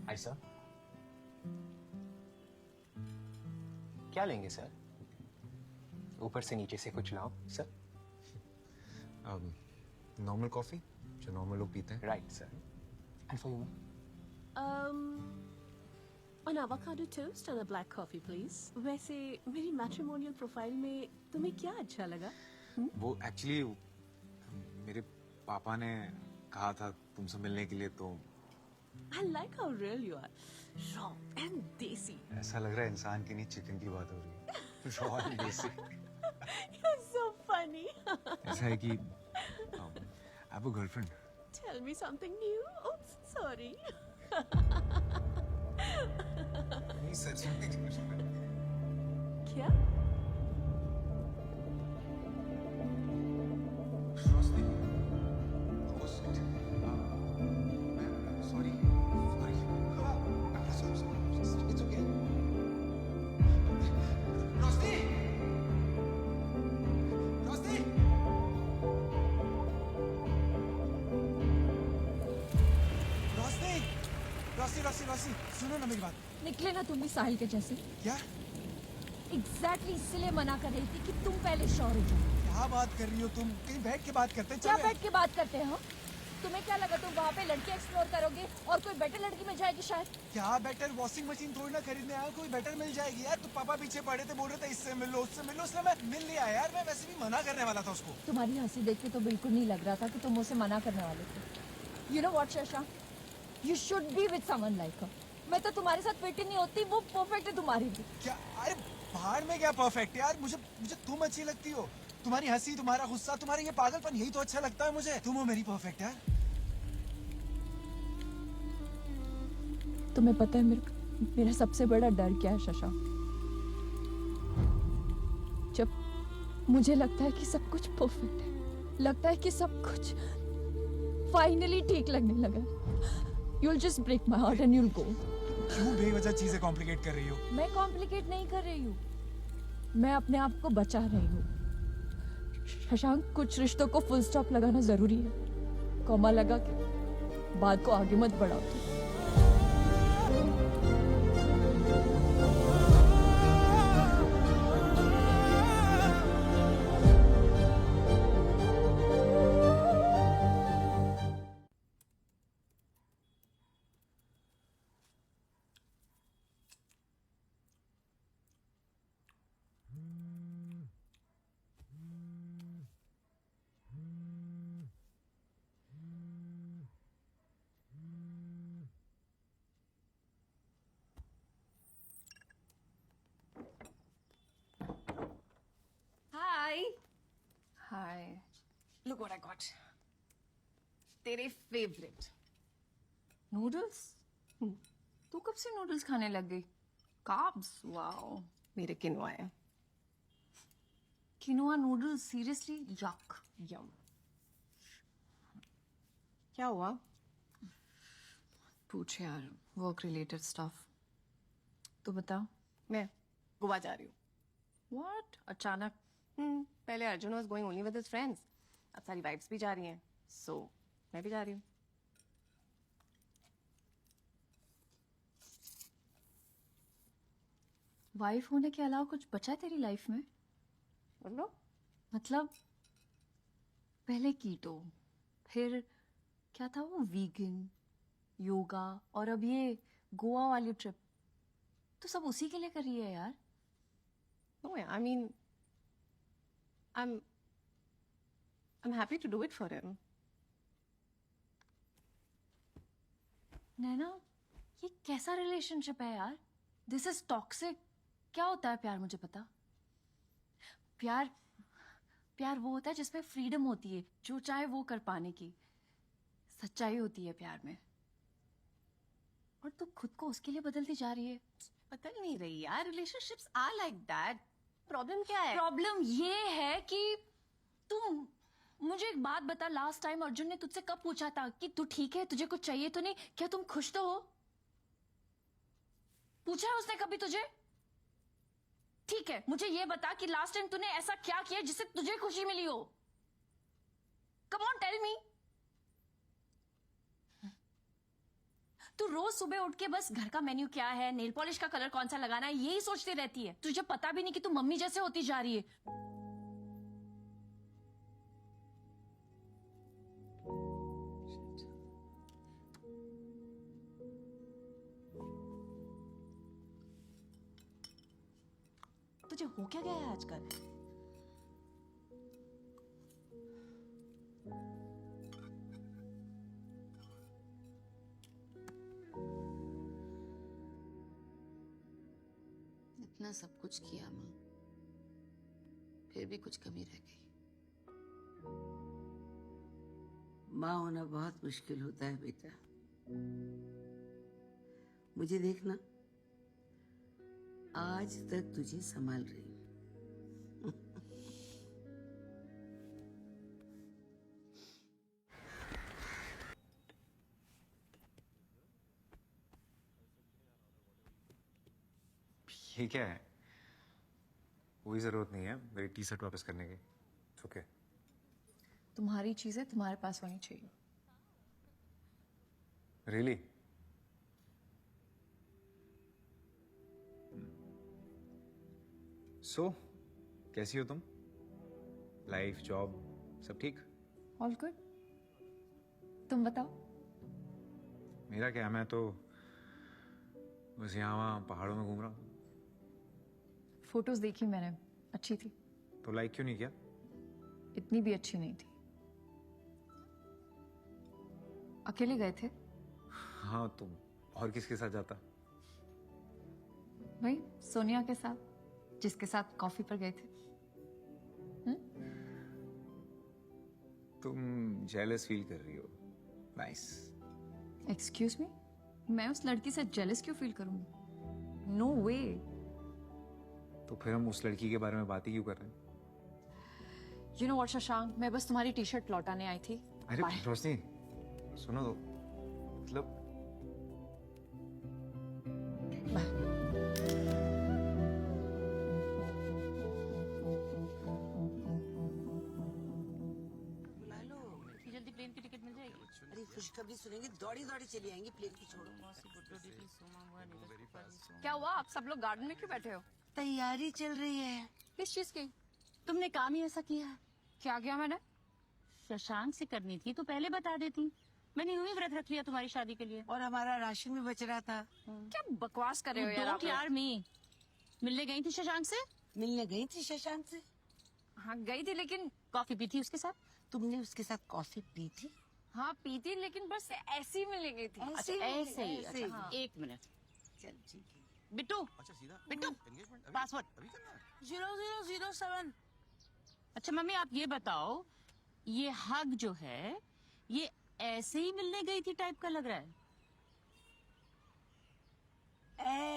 हाय सर, क्या लेंगे सर? ऊपर से नीचे से कुछ लाओ सर। नॉर्मल कॉफी जो नॉर्मल लोग पीते हैं। Right sir. And for you? An avocado toast and a black coffee, please. वैसे मेरी मैट्रिमोनियल प्रोफाइल में तुम्हें क्या अच्छा लगा? वो एक्चुअली मेरे पापा ने कहा था तुमसे मिलने के लिए, तो I like how real you are. Raw and desi. ऐसा लग रहा है इंसान की नहीं चिकन की बात हो रही है। रॉ एंड देसी। You're so funny. ऐसा है कि I have a girlfriend. Tell me something new. Oops, sorry. नहीं सच में। क्या? रोसी सुनो ना मेरी बात। निकले ना तुम भी साहिल के जैसे। क्या? एग्जैक्टली इसलिए मना कर रही थी कि तुम पहले श्योर हो जाओ। क्या बात कर रही हो तुम? कहीं बैठ के बात करते हैं। क्या बैठ के बात करते हैं हम? तुम्हें क्या लगा तुम वहाँ पे लड़की एक्सप्लोर करोगे और कोई बेटर लड़की मिल जाएगी शायद? क्या बेटर? वॉशिंग मशीन थोड़ी ना खरीदने आया, कोई बेटर मिल जाएगी यार। तो पापा पीछे पड़े थे, बोल रहे थे इससे मिल लो उससे मिल लो, इसलिए मैं मिल लिया यार। मैं वैसे भी मना करने वाला था उसको। तुम्हारी हंसी देख के तो बिल्कुल नहीं लग रहा था कि तुम उसे मना करने वाले थे। You know what Shasha, you should be with someone like her. मैं तो तुम्हारे साथ फिट ही नहीं होती, वो परफेक्ट है तुम्हारी भी। क्या? अरे बाहर में क्या परफेक्ट यार, मुझे तुम अच्छी लगती हो। तुम्हारी हंसी, तुम्हारा गुस्सा, तुम्हारा ये पागलपन, यही तो अच्छा लगता है मुझे। तुम हो मेरी परफेक्ट यार। तुम्हें पता है मेरा सबसे बड़ा डर क्या है शशांक? जब मुझे लगता है कि सब कुछ परफेक्ट है, लगता है कि सब कुछ फाइनली ठीक लगने लगा, you'll just break my heart and you'll go. क्यों बेवजह चीजें कॉम्प्लिकेट कर रही हो? मैं कॉम्प्लिकेट नहीं कर रही हूँ, मैं अपने आप को बचा रही हूँ। शशांक, कुछ रिश्तों को फुल स्टॉप लगाना जरूरी है, कॉमा लगा के बात को आगे मत बढ़ाओ तुम। Hi. Hi. Look what I got. तेरे फेवरेट नूडल्स? तू कब से नूडल्स खाने लग गई? कार्ब्स. वाओ, मेरे किनोआ है. Quinoa noodles? सीरियसली? यक. यम. क्या हुआ? पूछ यार, वर्क रिलेटेड स्टफ. तू बता. मैं गोवा जा रही हूँ. व्हाट? अचानक? पहले Arjun was going only with his friends, अब सारी वाइफ्स भी जा रही हैं, सो मैं भी जा रही हूँ. वाइफ होने के अलावा कुछ बचा है तेरी लाइफ में? बोलो. मतलब पहले कीटो, फिर क्या था वो, वीगन, योगा, और अब ये गोवा वाली ट्रिप. तो सब उसी के लिए कर रही है यार. No, I mean, I'm happy to do it for him. नैना, ये कैसा रिलेशनशिप है यार? This is toxic. क्या होता है प्यार? मुझे पता. प्यार वो होता है जिसमें फ्रीडम होती है, जो चाहे वो कर पाने की. सच्चाई होती है प्यार में. और तू खुद को उसके लिए बदलती जा रही है. बदल नहीं रही यार, relationships are like that. Problem क्या है? प्रॉब्लम ये है कि तुम मुझे एक बात बता. लास्ट टाइम अर्जुन ने तुझसे कब पूछा था कि तू ठीक है, तुझे कुछ चाहिए तो नहीं, क्या तुम खुश तो हो? पूछा है उसने कभी तुझे? ठीक है, मुझे ये बता कि लास्ट टाइम तूने ऐसा क्या किया जिससे तुझे खुशी मिली हो. Come on, tell me. तू रोज सुबह उठ के बस घर का मेन्यू क्या है, नेल पॉलिश का कलर कौन सा लगाना है, यही सोचती रहती है. तुझे पता भी नहीं कि तू मम्मी जैसे होती जा रही है. तुझे हो क्या गया है आजकल? इतना सब कुछ किया माँ, फिर भी कुछ कमी रह गई. माँ होना बहुत मुश्किल होता है बेटा. मुझे देखना, आज तक तुझे संभाल रही हूँ. ये क्या है? कोई जरूरत नहीं है मेरी टी शर्ट वापस करने की. ओके. तुम्हारी चीजें तुम्हारे पास होनी चाहिए. रियली? सो कैसी हो तुम? लाइफ, जॉब, सब ठीक? All good. तुम बताओ. मेरा क्या, मैं तो बस यहाँ वहाँ पहाड़ों में घूम रहा हूँ. फोटोज देखी मैंने, अच्छी थी. तो लाइक क्यों नहीं किया? इतनी भी अच्छी नहीं थी. अकेले गए थे? हाँ, तुम और किसके साथ जाता? भाई सोनिया के साथ, जिसके साथ कॉफी पर गए थे. तुम जेलस फील कर रही हो. नाइस. एक्सक्यूज मी, मैं उस लड़की से जेलस क्यों फील करूंगी? नो वे। तो फिर हम उस लड़की के बारे में बात ही क्यों कर रहे हैं? यू नो व्हाट शशांक, मैं बस तुम्हारी टी शर्ट लौटाने आई थी। अरे Bye. रोशनी सुनो तो, मतलब जल्दी प्लेन की टिकट मिल जाएगी। अरे खुशखबरी सुनेंगे, दौड़ी दौड़ी चली आएंगी, प्लेन की छोड़ो। क्या हुआ, आप सब लोग गार्डन में क्यों बैठे हो? तैयारी चल रही है। किस चीज की? तुमने काम ही ऐसा किया है। क्या किया मैंने? शशांक से करनी थी तो पहले बता देती। मैंने यूं ही व्रत रख लिया तुम्हारी शादी के लिए। और हमारा राशन भी बच रहा था। क्या बकवास कर रहे हो यार आप डोंट यार मी। मिलने गई थी शशांक से? मिलने गई थी शशांक से? हाँ गई थी, लेकिन कॉफी पी थी उसके साथ? तुमने उसके साथ कॉफी पी थी? हाँ पी थी, लेकिन बस ऐसे ही मिलने गई थी। अच्छा ऐसे ही। ऐसे ही। अच्छा, एक मिनट। चल ठीक है। बिट्टू अच्छा सीधा बिट्टू एंगेजमेंट पासवर्ड अभी करना है? 0007। अच्छा मम्मी आप ये बताओ, ये हग जो है ये ऐसे ही मिलने गई थी टाइप का लग रहा है?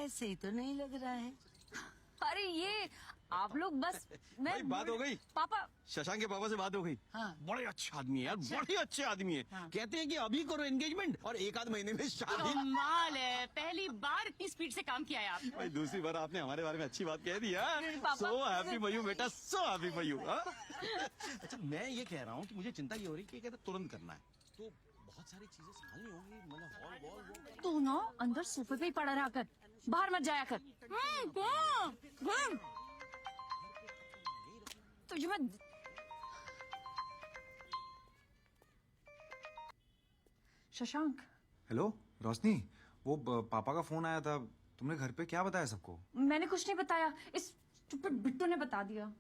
ऐसे ही तो नहीं लग रहा है। अरे ये आप लोग बस भाई, बात हो गई? पापा शशांक के पापा से बात हो गई। हाँ। बड़े अच्छे आदमी है यार, बड़े अच्छे आदमी है। हाँ। कहते हैं कि अभी करो एंगेजमेंट और एक आध महीने में शादी। कमाल है, पहली बार इतनी स्पीड से काम किया है आप। भाई दूसरी बार आपने हमारे बारे में अच्छी बात कह दी है। पापा। सो हैप्पी फॉर यू बेटा, सो हैप्पी फॉर यू। अच्छा मैं ये कह रहा हूँ कि मुझे चिंता ये हो रही है कि कहते तुरंत करना है तो बहुत सारी चीजें संभालनी होंगी, मतलब हॉल वॉल। तू ना अंदर सोफे पे ही पड़ा रहा कर, बाहर मत जाया कर। तुझे मैं शशांक, हेलो रोशनी, वो पापा का फोन आया था, तुमने घर पे क्या बताया सबको? मैंने कुछ नहीं बताया, इस स्टूपिड बिट्टू ने बता दिया।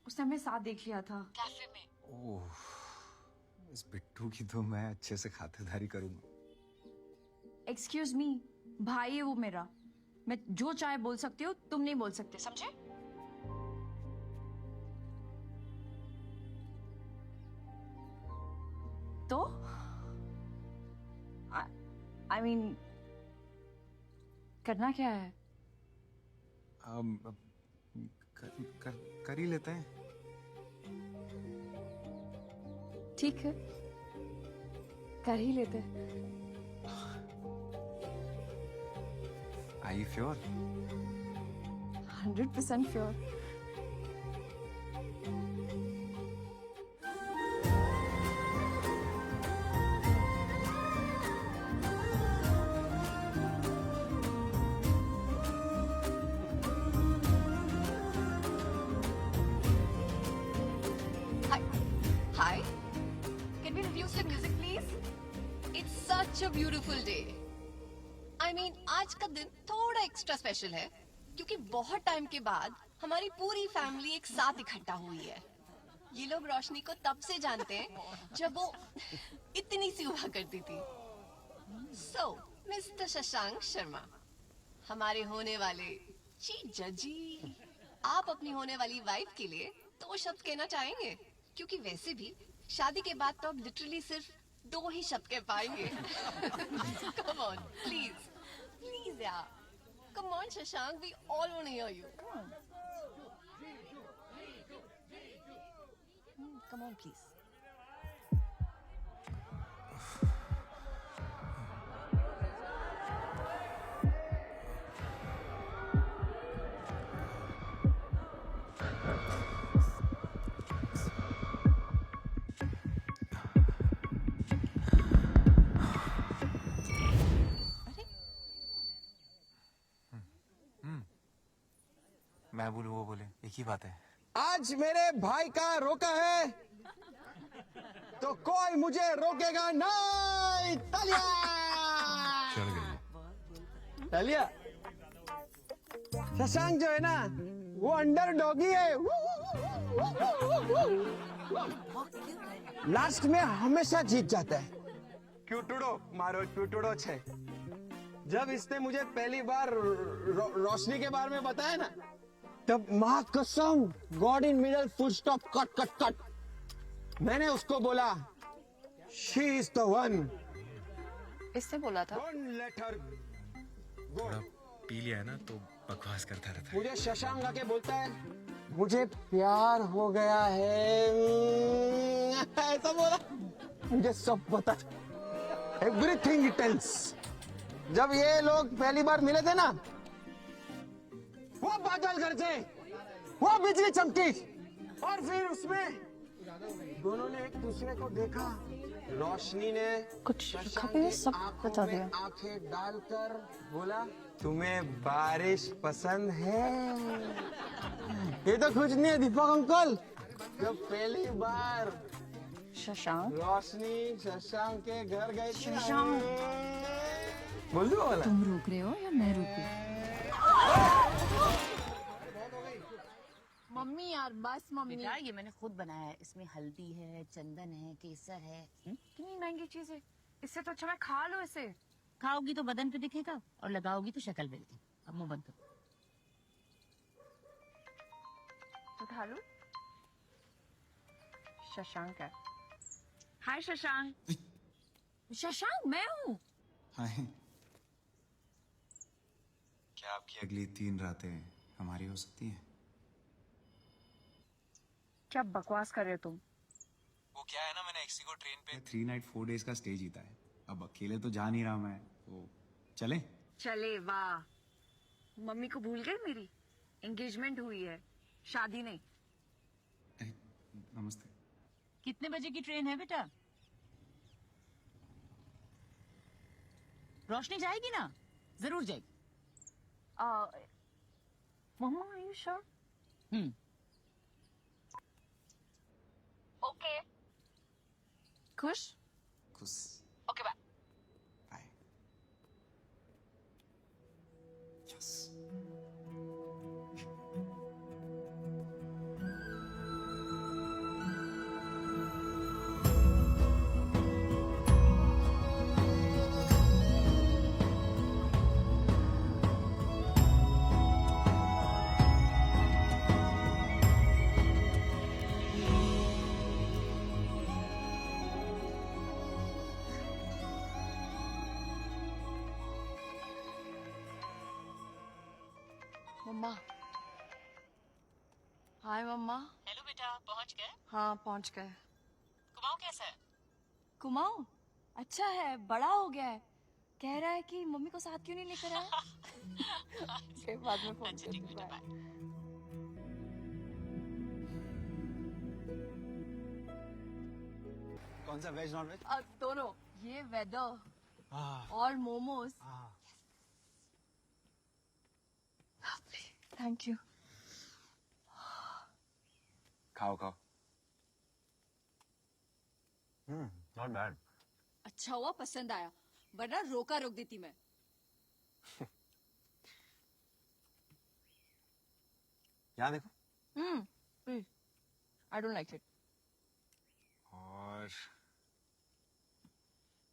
उसने हमें साथ देख लिया था कैफे में। ओह, इस बिट्टू की तो मैं अच्छे से खातिरदारी करूंगा। एक्सक्यूज मी, भाई है वो मेरा, मैं जो चाहे बोल सकती हूँ, तुम नहीं बोल सकते, समझे? तो आई मीन करना क्या है? कर ही लेते हैं। ठीक है, कर ही लेते। Are you sure? 100% sure. Hi. Can we reduce the music, please? It's such a beautiful day. I mean, आज का दिन थोड़ा एक्स्ट्रा स्पेशल है क्योंकि बहुत टाइम के बाद हमारी पूरी फैमिली एक साथ इकट्ठा हुई है। ये लोग रोशनी को तब से जानते हैं जब वो इतनी सी हुआ करती थी। So, मिस्टर शशांक शर्मा, हमारे होने वाले जीजा जी, आप अपनी होने वाली वाइफ के लिए 2 शब्द कहना चाहेंगे? क्योंकि वैसे भी शादी के बाद तो आप लिटरली सिर्फ 2 ही शब्द कह पाएंगे। Come on, please, please यार, come on Shashank, we all want to hear you. Come on, please. मैं बोलूं वो बोले, एक ही बात है। आज मेरे भाई का रोका है तो कोई मुझे रोकेगा नहीं। तालिया चढ़ गई। तालिया। शशांक जो है ना, वो अंडर डॉगी है। लास्ट में हमेशा जीत जाता है। क्यूटुडो मारो, क्यूटुडो छे। जब इसने मुझे पहली बार रोशनी के बारे में बताया ना, तब माँ कसम, God in middle full stop cut cut cut, मैंने उसको बोला शी इज द वन। इसने बोला था। लेट हर गो। थोड़ा पी लिया है ना तो बकवास करता रहता है। मुझे शशांक आके बोलता है मुझे प्यार हो गया है, ऐसा बोला। मुझे सब पता, एवरीथिंग ही टेल्स। जब ये लोग पहली बार मिले थे ना, वो बादल गरजे, वो बिजली चमकी, और फिर उसमें दोनों ने एक दूसरे को देखा। रोशनी ने कुछ शशांक खबरें की सब आंखों बता में दिया। आंखें डालकर बोला, तुम्हें बारिश पसंद है? ये तो कुछ नहीं है दीपक अंकल। जब पहली बार शशांक, रोशनी शशांक के घर गई थी ना, शशांक। बोल दो वाला। तुम रोक रहे हो या मैं रोकूं? मम्मी यार बस मम्मी। बेटा ये मैंने खुद बनाया है, इसमें हल्दी है, चंदन है, केसर है। कितनी महंगी चीज है, इससे तो अच्छा मैं खा लो इसे। खाओगी तो बदन पे दिखेगा और लगाओगी तो शक्ल मिलती। अब मुंह बंद करो। उठा लो। शशांक है। हाय शशांक। शशांक मैं हूँ। हाय। क्या आपकी अगली 3 रातें हमारी हो सकती हैं? क्या बकवास कर रहे हो तुम? वो क्या है ना, मैंने एक्सिको ट्रेन पे 3 नाइट 4 डेज का स्टे जीता है। अब अकेले तो जा नहीं रहा मैं, तो चलें? चले वाह। मम्मी को भूल गए मेरी? एंगेजमेंट हुई है, शादी नहीं। नमस्ते। कितने बजे की ट्रेन है बेटा? रोशनी जाएगी ना? जरूर जाएगी। Mumma are you sure? Okay. खुश? खुश। Okay bye. Bye. Yes. Mumma. Hi mumma. Hello बेटा, पहुंच गए? हाँ पहुंच गए। कुमाऊं कैसा है? कुमाऊं अच्छा है, बड़ा हो गया है। कह रहा है कि मम्मी को साथ क्यों नहीं लेकर आया। फिर बाद में फोन अच्छा ठीक करती बेटा, हूँ, बाय। कौन सा वेज नॉन वेज? दोनों। ये वेदर हाँ। और मोमोज। Thank you. खाओ खाओ। Not bad. अच्छा हुआ पसंद आया, वरना रोका रोक देती मैं। यहाँ देखो। Please. I don't like it. और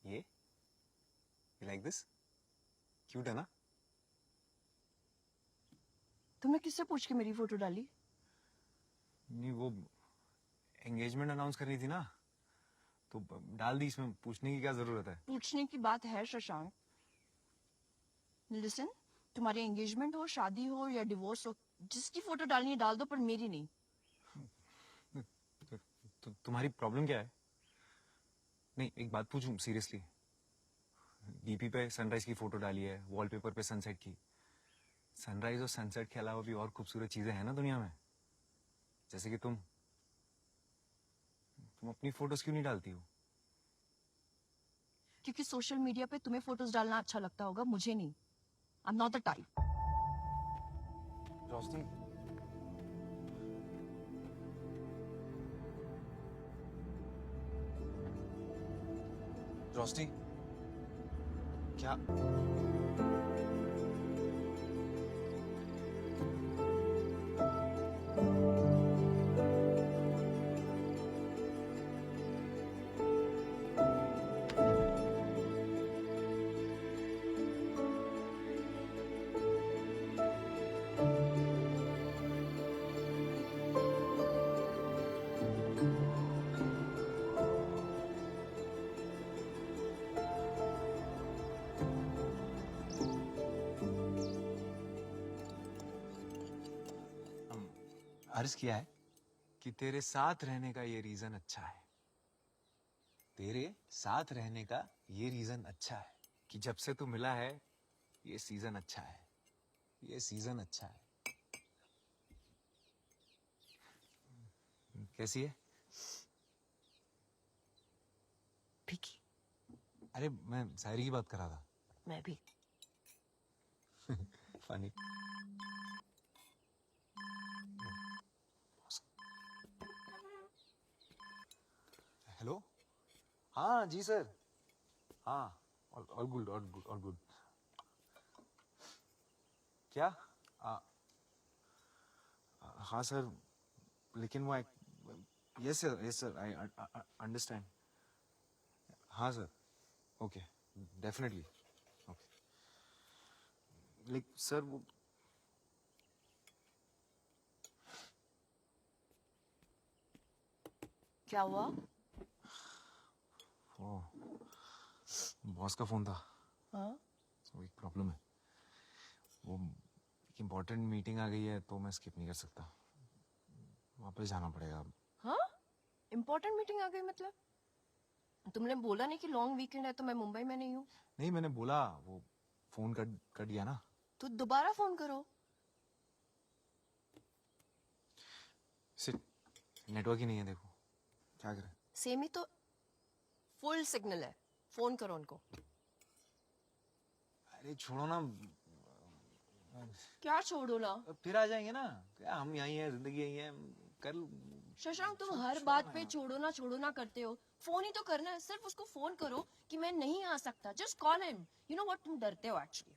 ये यू लाइक दिस? क्यूट है ना? तुमने किससे पूछ के मेरी फोटो डाली? नहीं, वो एंगेजमेंट अनाउंस करनी थी ना, तो डाल दी। इसमें पूछने की क्या जरूरत है? पूछने की बात है शशांक। लिसन, तुम्हारी एंगेजमेंट हो, शादी हो या डिवोर्स हो, जिसकी फोटो डालनी है डाल दो, पर मेरी नहीं। तुम्हारी प्रॉब्लम क्या है? नहीं, एक बात पूछूं सीरियसली। डीपी पे सनराइज की फोटो डाली है, वॉलपेपर पे सनसेट की। सनराइज और सनसेट के अलावा भी और खूबसूरत चीजें हैं ना दुनिया में, जैसे कि तुम अपनी फोटोज क्यों नहीं डालती हो? क्योंकि सोशल मीडिया पे तुम्हें फोटोज डालना अच्छा लगता होगा, मुझे नहीं। I am not the type. Roshni, Roshni, क्या अर्ज किया है कि तेरे साथ रहने का ये रीजन अच्छा है। तेरे साथ रहने का ये रीजन अच्छा है कि जब से तू मिला है ये सीजन अच्छा है, ये सीजन अच्छा है। कैसी है? फीकी। अरे मैं शायरी की बात कर रहा था। मैं भी। फनी। हेलो। हाँ जी सर। हाँ all good all good all good. क्या? हाँ सर, लेकिन वो यस सर आई अंडरस्टैंड। हाँ sir, okay definitely okay. Like sir वो क्या हुआ? वो बॉस का फोन था। हाँ? वो एक प्रॉब्लम है, वो एक इम्पोर्टेंट मीटिंग आ गई है तो मैं स्किप नहीं कर सकता, वापस जाना पड़ेगा। हाँ? इम्पोर्टेंट मीटिंग आ गई मतलब? तुमने बोला नहीं कि लॉन्ग वीकेंड है तो मैं मुंबई में नहीं हूँ? नहीं मैंने बोला, वो फोन कट दिया ना। तो दोबारा फोन करो। सिर्फ नेटवर्क ही नहीं है, देखो क्या करें। सेम ही तो फुल सिग्नल है, फोन करो उनको। अरे छोड़ो ना। क्या छोड़ो ना? फिर आ जाएंगे ना, क्या हम यहीं हैं, जिंदगी यहीं है, कर। शशांक तुम हर बात पे छोड़ो ना करते हो। फोन ही तो करना है, सिर्फ उसको फोन करो कि मैं नहीं आ सकता। Just call him. You know what, तुम डरते हो एक्चुअली।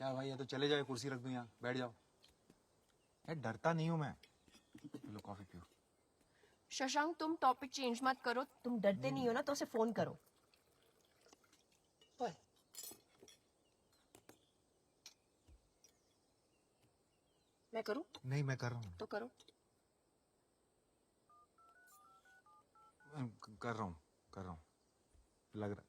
क्या भाई, ये तो चले जाओ, कुर्सी रख दूं यहाँ, बैठ जाओ। यार डरता नहीं हूं मैं। लो कॉफी पियो। शशांक तुम टॉपिक चेंज मत करो। तुम डरते नहीं हो ना तो उसे फोन करो। मैं करूं? नहीं मैं कर रहा हूँ। तो करो। कर रहा हूँ लग रहा।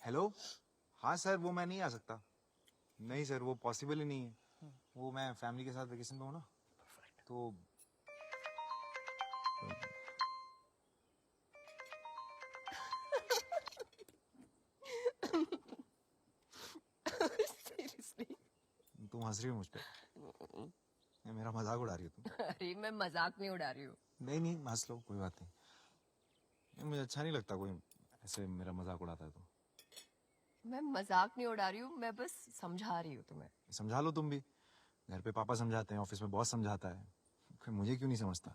हेलो। हाँ सर, वो मैं नहीं आ सकता। नहीं सर, वो पॉसिबल ही नहीं है। वो मैं फैमिली के साथ वेकेशन पे हूँ ना, तो सीरियसली? तुम हंस रही हो मुझ पे? ये मेरा मजाक उड़ा रही हो तुम? अरे मैं मजाक नहीं उड़ा रही हूँ। नहीं हंस लो, कोई बात नहीं। ये मुझे अच्छा नहीं लगता कोई ऐसे मेरा मजाक उड़ाता है तो। मैं मजाक नहीं उड़ा रही हूँ, मैं बस समझा रही हूँ तुम्हें। समझा लो तुम भी। घर पे पापा समझाते हैं, ऑफिस में बॉस समझाता है, फिर मुझे क्यों नहीं समझता?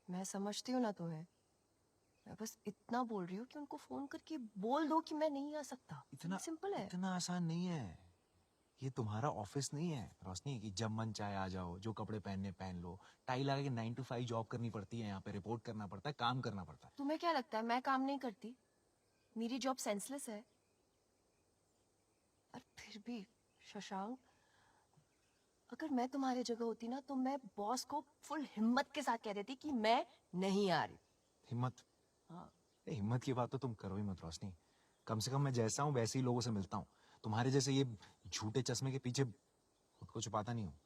मैं समझती हूँ ना तुम्हें। मैं बस इतना बोल रही हूँ कि उनको फोन करके बोल दो कि मैं नहीं आ सकता। इतना सिंपल है। इतना आसान नहीं है। ये तुम्हारा ऑफिस नहीं है रोशनी कि जब मन चाहे आ जाओ, जो कपड़े पहनने पहन लो। टाई लगा के 9 to 5 जॉब करनी पड़ती है, यहाँ पे रिपोर्ट करना पड़ता है, काम करना पड़ता है। तुम्हें क्या लगता है मैं काम नहीं करती? मेरी जॉब सेंसलेस है। और फिर भी शशांक, अगर मैं तुम्हारी जगह होती ना तो मैं बॉस को फुल हिम्मत के साथ कह देती कि मैं नहीं आ रही। हिम्मत? हाँ। हिम्मत की बात तो तुम करो ही मत रोशनी। कम से कम मैं जैसा हूँ वैसे ही लोगों से मिलता हूँ। तुम्हारे जैसे ये झूठे चश्मे के पीछे खुद को छुपाता नहीं हूँ।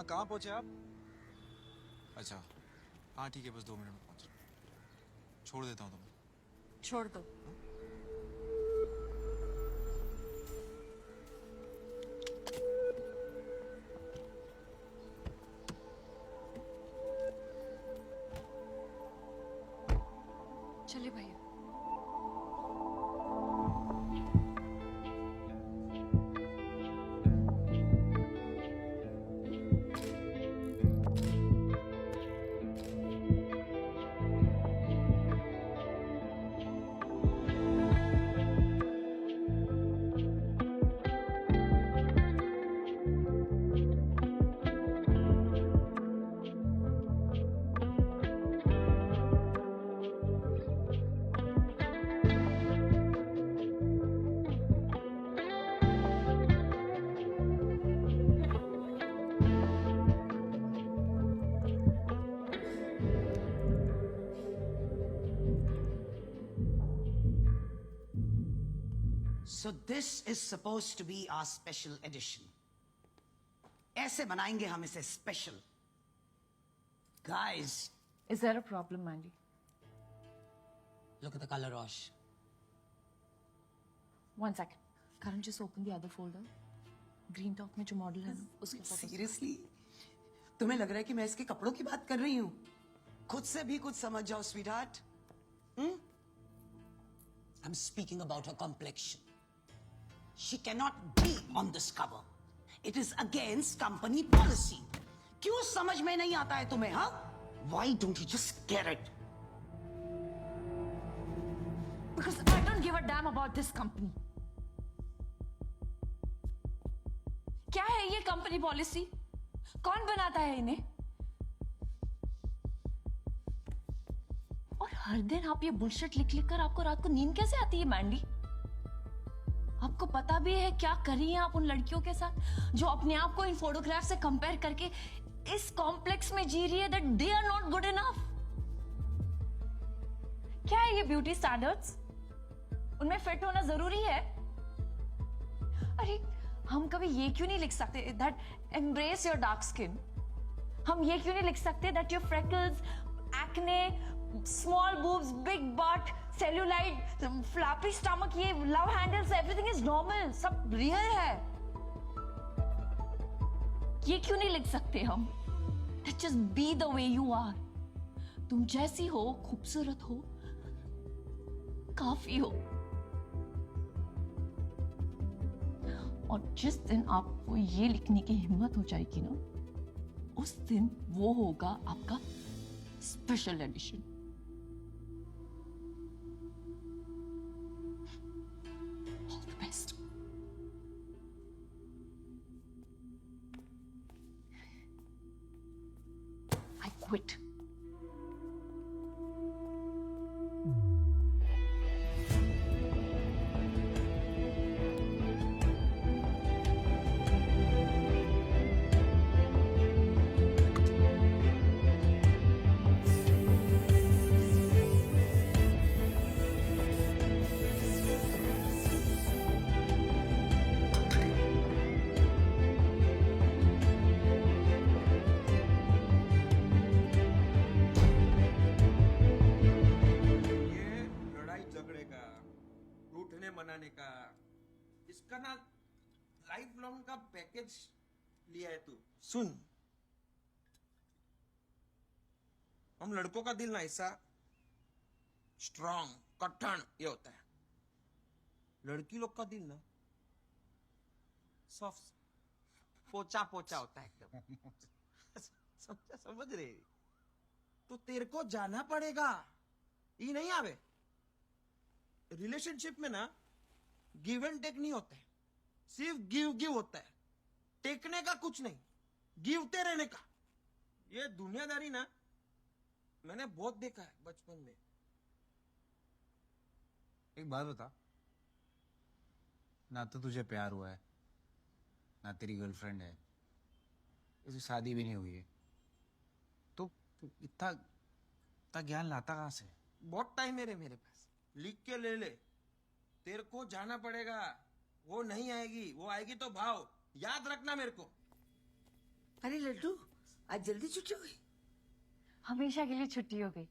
हाँ कहाँ पहुंचे आप? अच्छा हाँ ठीक है, बस 2 मिनट में पहुंच रहा हूँ। छोड़ देता हूँ तुम्हें। छोड़ दो। चलिए भैया। So this is supposed to be our special edition. ऐसे बनाएंगे हम इसे special. Guys, Is there a problem, Mandy? look at the color, Rosh. 1 second. Karan, just open the other folder. Green top में जो मॉडल है ना उसके photos. Seriously? तुम्हें लग रहा है कि मैं इसके कपड़ों की बात कर रही हूँ? खुद से भी कुछ समझ जाओ, sweetheart. I'm speaking about her complexion. She cannot be on this cover. It is against company policy. क्यों समझ में नहीं आता है तुम्हें, हाँ? Why don't you just get it? Because I don't give a damn about this company. क्या है ये कंपनी पॉलिसी? कौन बनाता है इन्हें? और हर दिन आप ये बुलशिट लिख लिख कर आपको रात को नींद कैसे आती है, मैंडी? आपको पता भी है क्या कर रही हैं आप उन लड़कियों के साथ जो अपने आप को इन फोटोग्राफ से कंपेयर करके इस कॉम्प्लेक्स में जी रही है that they are not good enough? क्या है ये ब्यूटी स्टैंडर्ड्स? उनमें फिट होना जरूरी है? अरे हम कभी ये क्यों नहीं लिख सकते that embrace your dark skin? हम ये क्यों नहीं लिख सकते that your freckles, acne, small boobs, big butt, cellulite, flappy stomach, ये love handles, everything is normal, सब रियल है? ये क्यों नहीं लिख सकते हम that just be the way you are? तुम जैसी हो, खूबसूरत हो, काफी हो। और जिस दिन आपको ये लिखने की हिम्मत हो जाएगी ना, उस दिन वो होगा आपका special edition. All the best. I quit. मनाने का इसका ना लाइफ लॉन्ग का पैकेज लिया है तू। सुन, हम लड़कों का दिल ना ऐसा स्ट्रॉन्ग, कठिन ये होता है। लड़की लोग का दिल ना सॉफ्ट, पोचा पोचा होता है एकदम। समझ रहे? तो तेरे को जाना पड़ेगा, ये नहीं आवे। रिलेशनशिप में ना गिव एंड टेक नहीं होता है, सिर्फ गिव गिव होता है। टेकने का कुछ नहीं, गिवते रहने का। ये दुनियादारी ना मैंने बहुत देखा है बचपन में। एक बात बता, ना तो तुझे प्यार हुआ है, ना तेरी गर्लफ्रेंड है, इसकी शादी भी नहीं हुई है, तो इतना ज्ञान लाता कहां से? बहुत टाइम है रे मेरे पास, लिख के ले ले। तेरे को जाना पड़ेगा, वो नहीं आएगी, वो आएगी तो भाव। याद रखना मेरे को। अरे लड्डू, आज जल्दी छुट्टी हुई? हमेशा के लिए छुट्टी हो गई।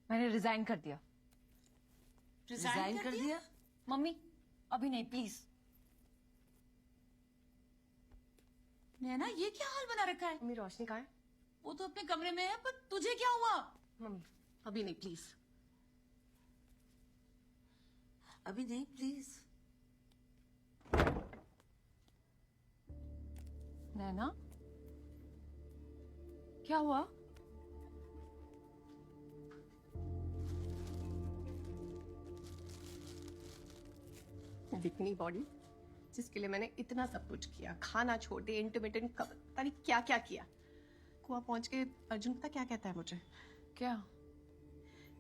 मैंने रिजाइन कर दिया। रिजाइन कर दिया? मम्मी अभी नहीं, प्लीज। नैना, ये क्या हाल बना रखा है? मम्मी रोशनी कहाँ है? वो तो अपने कमरे में है, पर तुझे क्या हुआ? मम्मी अभी नहीं, प्लीज। अभी नहीं, प्लीज। नैना, क्या हुआ? दिखनी बॉडी जिसके लिए मैंने इतना सब कुछ किया, खाना छोड़ दिया, इंटरमिटेंट कवर, पता नहीं क्या क्या किया। कुआ पहुंच के अर्जुन पता क्या कहता है मुझे? क्या?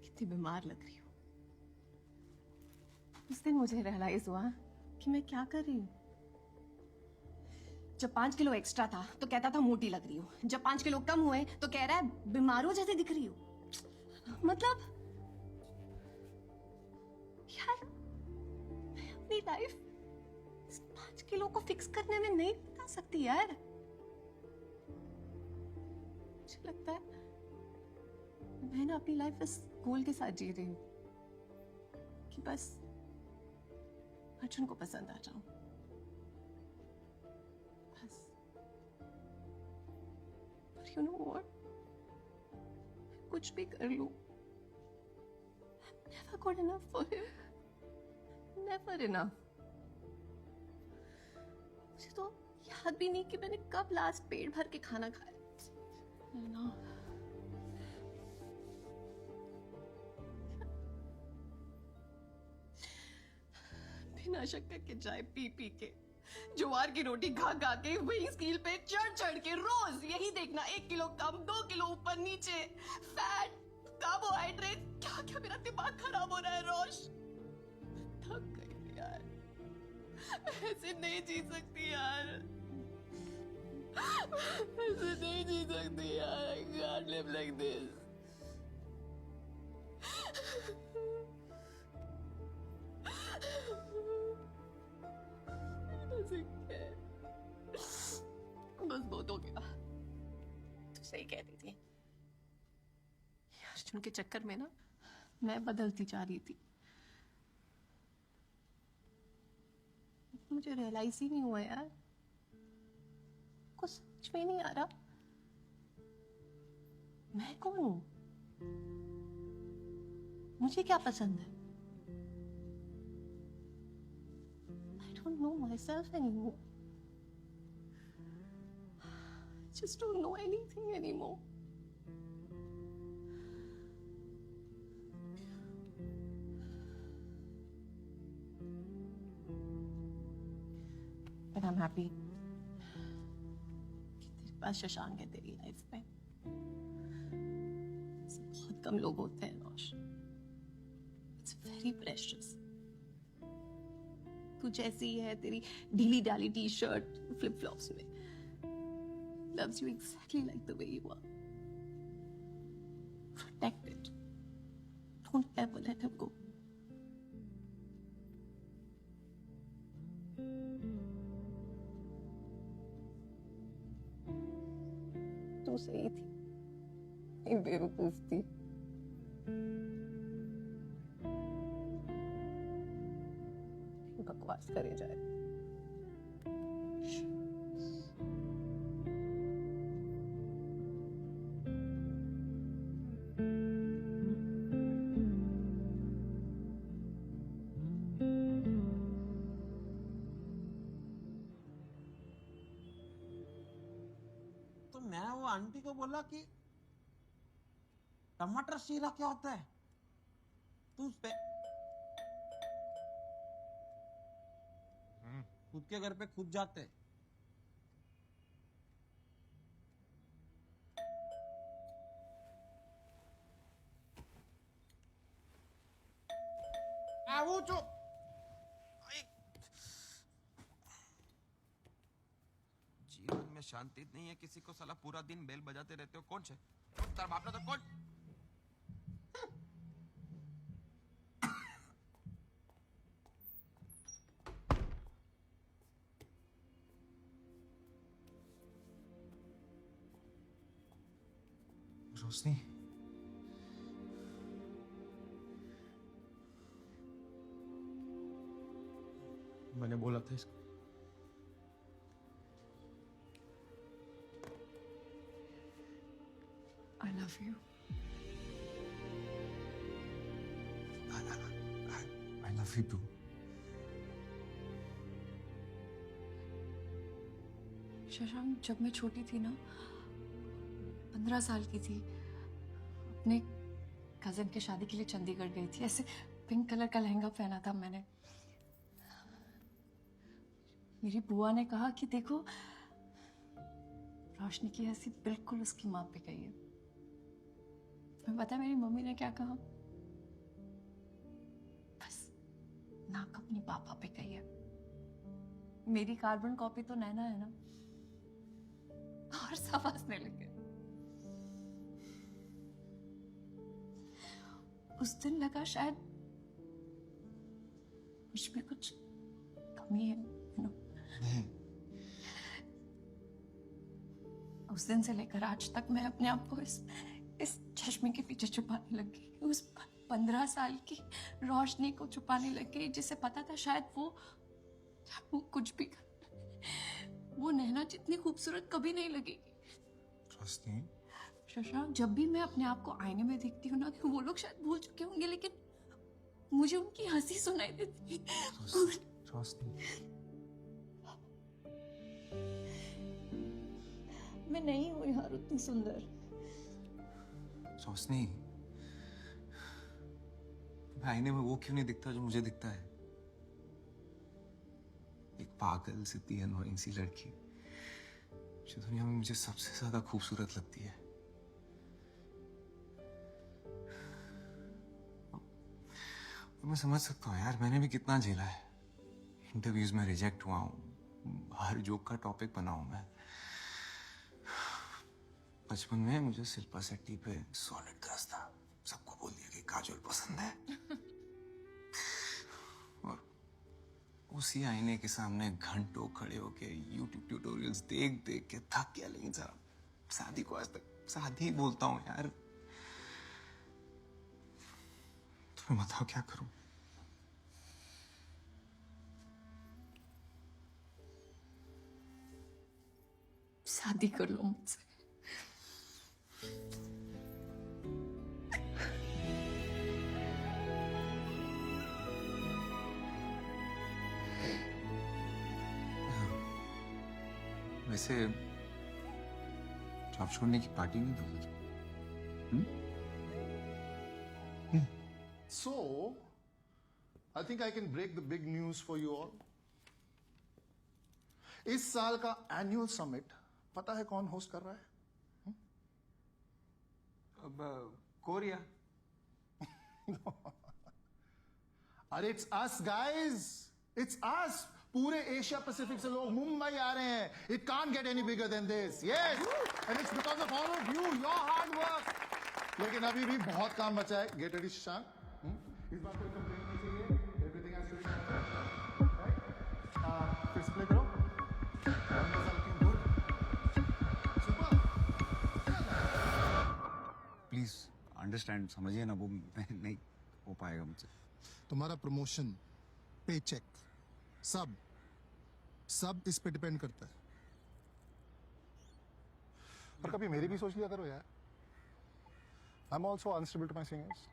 कितनी बीमार लग रही हूँ। उस दिन मुझे रियलाइज हुआ कि मैं क्या कर रही हूँ। जब 5 किलो एक्स्ट्रा था तो कहता था मोटी लग रही हूँ, जब 5 किलो कम हुए तो कह रहा है बीमारों जैसे दिख रही हूँ। मतलब यार, मैं अपनी लाइफ 5 किलो को फिक्स करने में नहीं बता सकती यार। मुझे लगता है मैं ना अपनी लाइफ इस गोल के साथ जी रही हूँ कि बस अर्जुन को पसंद आ जाऊं, बस। But you know what? मैं कुछ भी कर लूं, I'm never good enough for him. Never enough. मुझे तो याद भी नहीं कि मैंने कब लास्ट पेट भर के खाना खाया। ना बिना शक्कर के चाय पी पी के, ज्वार की रोटी खा खा के, वही स्कील पे चढ़ चढ़ के रोज यही देखना, 1 किलो कम, 2 किलो ऊपर नीचे, फैट, कार्बोहाइड्रेट, क्या क्या मेरा दिमाग खराब हो रहा है रोश। थक गई यार, मैं ऐसे नहीं जी सकती यार, ऐसे नहीं जी सकती यार। I can't live like this. बस बहुत हो गया। तू सही कहती थी, अर्जुन के चक्कर में ना मैं बदलती जा रही थी। मुझे रियलाइज ही नहीं हुआ यार, कुछ समझ में नहीं आ रहा मैं कौन हूं, मुझे क्या पसंद है। I don't know myself anymore. I just don't know anything anymore. But I'm happy कि तेरे पास शशांक है तेरी लाइफ में। ऐसे बहुत कम लोग होते हैं रोश। It's very precious. तू जैसी है, तेरी ढीली डाली टी शर्ट, फ्लिप फ्लॉप्स में, loves you exactly like the way you are. Protect it. Don't ever let him go. तू सही थी, मैं बेवकूफ थी। बकवास करे जाए। तो मैं वो आंटी को बोला कि टमाटर शीरा क्या होता है, तू उस पे खुद के घर पे खुद जाते। वो जो जीवन में शांति नहीं है किसी को, साला पूरा दिन बेल बजाते रहते हो। कौन से तेरा बाप ने तो कौन रोशनी, मैंने बोला था इसको। I love you. I love you too. Shashank, जब मैं छोटी थी ना, 15 साल की थी, अपने कजन के शादी के लिए चंडीगढ़ गई थी। ऐसे पिंक कलर का लहंगा पहना था मैंने। मेरी बुआ ने कहा कि देखो, रोशनी की हंसी बिल्कुल उसकी माँ पे गई है। तुम्हें पता है मेरी मम्मी ने क्या कहा? बस नाक अपनी पापा पे गई है। मेरी कार्बन कॉपी तो नैना है ना, और सब हंसने लगे। उस दिन लगा शायद मुझ में कुछ कमी है, you know? उस दिन से लेकर आज तक मैं अपने आप को इस चश्मे के पीछे छुपाने लगी। उस 15 साल की रोशनी को छुपाने लगी, जिसे पता था शायद वो कुछ भी वो नैना जितनी खूबसूरत कभी नहीं लगेगी। रोशनी, शशांक, जब भी मैं अपने आप को आईने में देखती हूँ ना, कि वो लोग शायद भूल चुके होंगे, लेकिन मुझे उनकी हंसी सुनाई देती है। रोशनी, मैं नहीं हूँ यार उतनी सुंदर। रोशनी, आईने में वो क्यों नहीं दिखता जो मुझे दिखता है? एक पागल सी अनोइंग सी लड़की जो दुनिया में मुझे सबसे ज्यादा खूबसूरत लगती है। और मैं समझ सकता हूँ यार, मैंने भी कितना झेला है। इंटरव्यूज में रिजेक्ट हुआ हूँ, हर जोक का टॉपिक बना हूं मैं। बचपन में मुझे शिल्पा शेट्टी पे सॉलिड क्रश था, सबको बोल दिया कि काजोल पसंद है। और उसी आईने के सामने घंटों खड़े होके यूट्यूब ट्यूटोरियल्स देख देख के थक गया। लेकिन साहब, शादी को आज तक शादी ही बोलता हूँ यार। तुम्हें बताओ क्या करूं? शादी कर लो मुझसे। वैसे जॉब छोड़ने की पार्टी नहीं दोगे? So, I think I can break the big news for you all. इस साल का एनुअल समिट पता है कौन होस्ट कर रहा है? अब कोरिया। अरे it's us guys, it's us. पूरे एशिया पैसिफिक से लोग मुंबई आ रहे हैं। It can't get any bigger than this. Yes, and it's because of all of you, your hard work. लेकिन अभी भी बहुत काम बचा है। Get ready Shashank. इस बात पे कंप्लेन नहीं चाहिए। Everything has to be right. फिर से प्ले करो। प्लीज अंडरस्टैंड, समझिए ना, वो नहीं हो पाएगा मुझसे। तुम्हारा प्रमोशन, पे चेक, सब इस पे डिपेंड करता है। पर कभी मेरी भी सोच लिया करो यार। I am also unstable to my singers.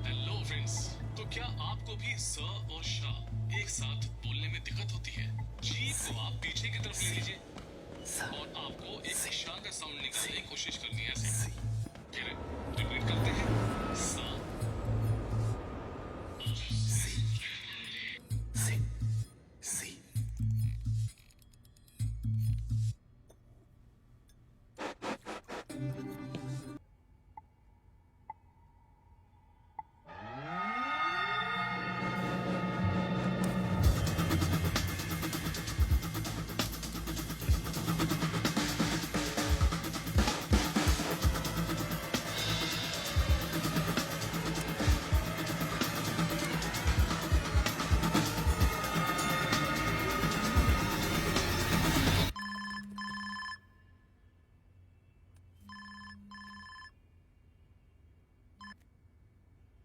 Hello friends, तो क्या आपको भी स और श एक साथ बोलने में दिक्कत होती है? जी को आप पीछे की तरफ ले लीजिए और आपको एक श का साउंड निकालने की कोशिश करनी है। ऐसे फिर रिपीट करते हैं, स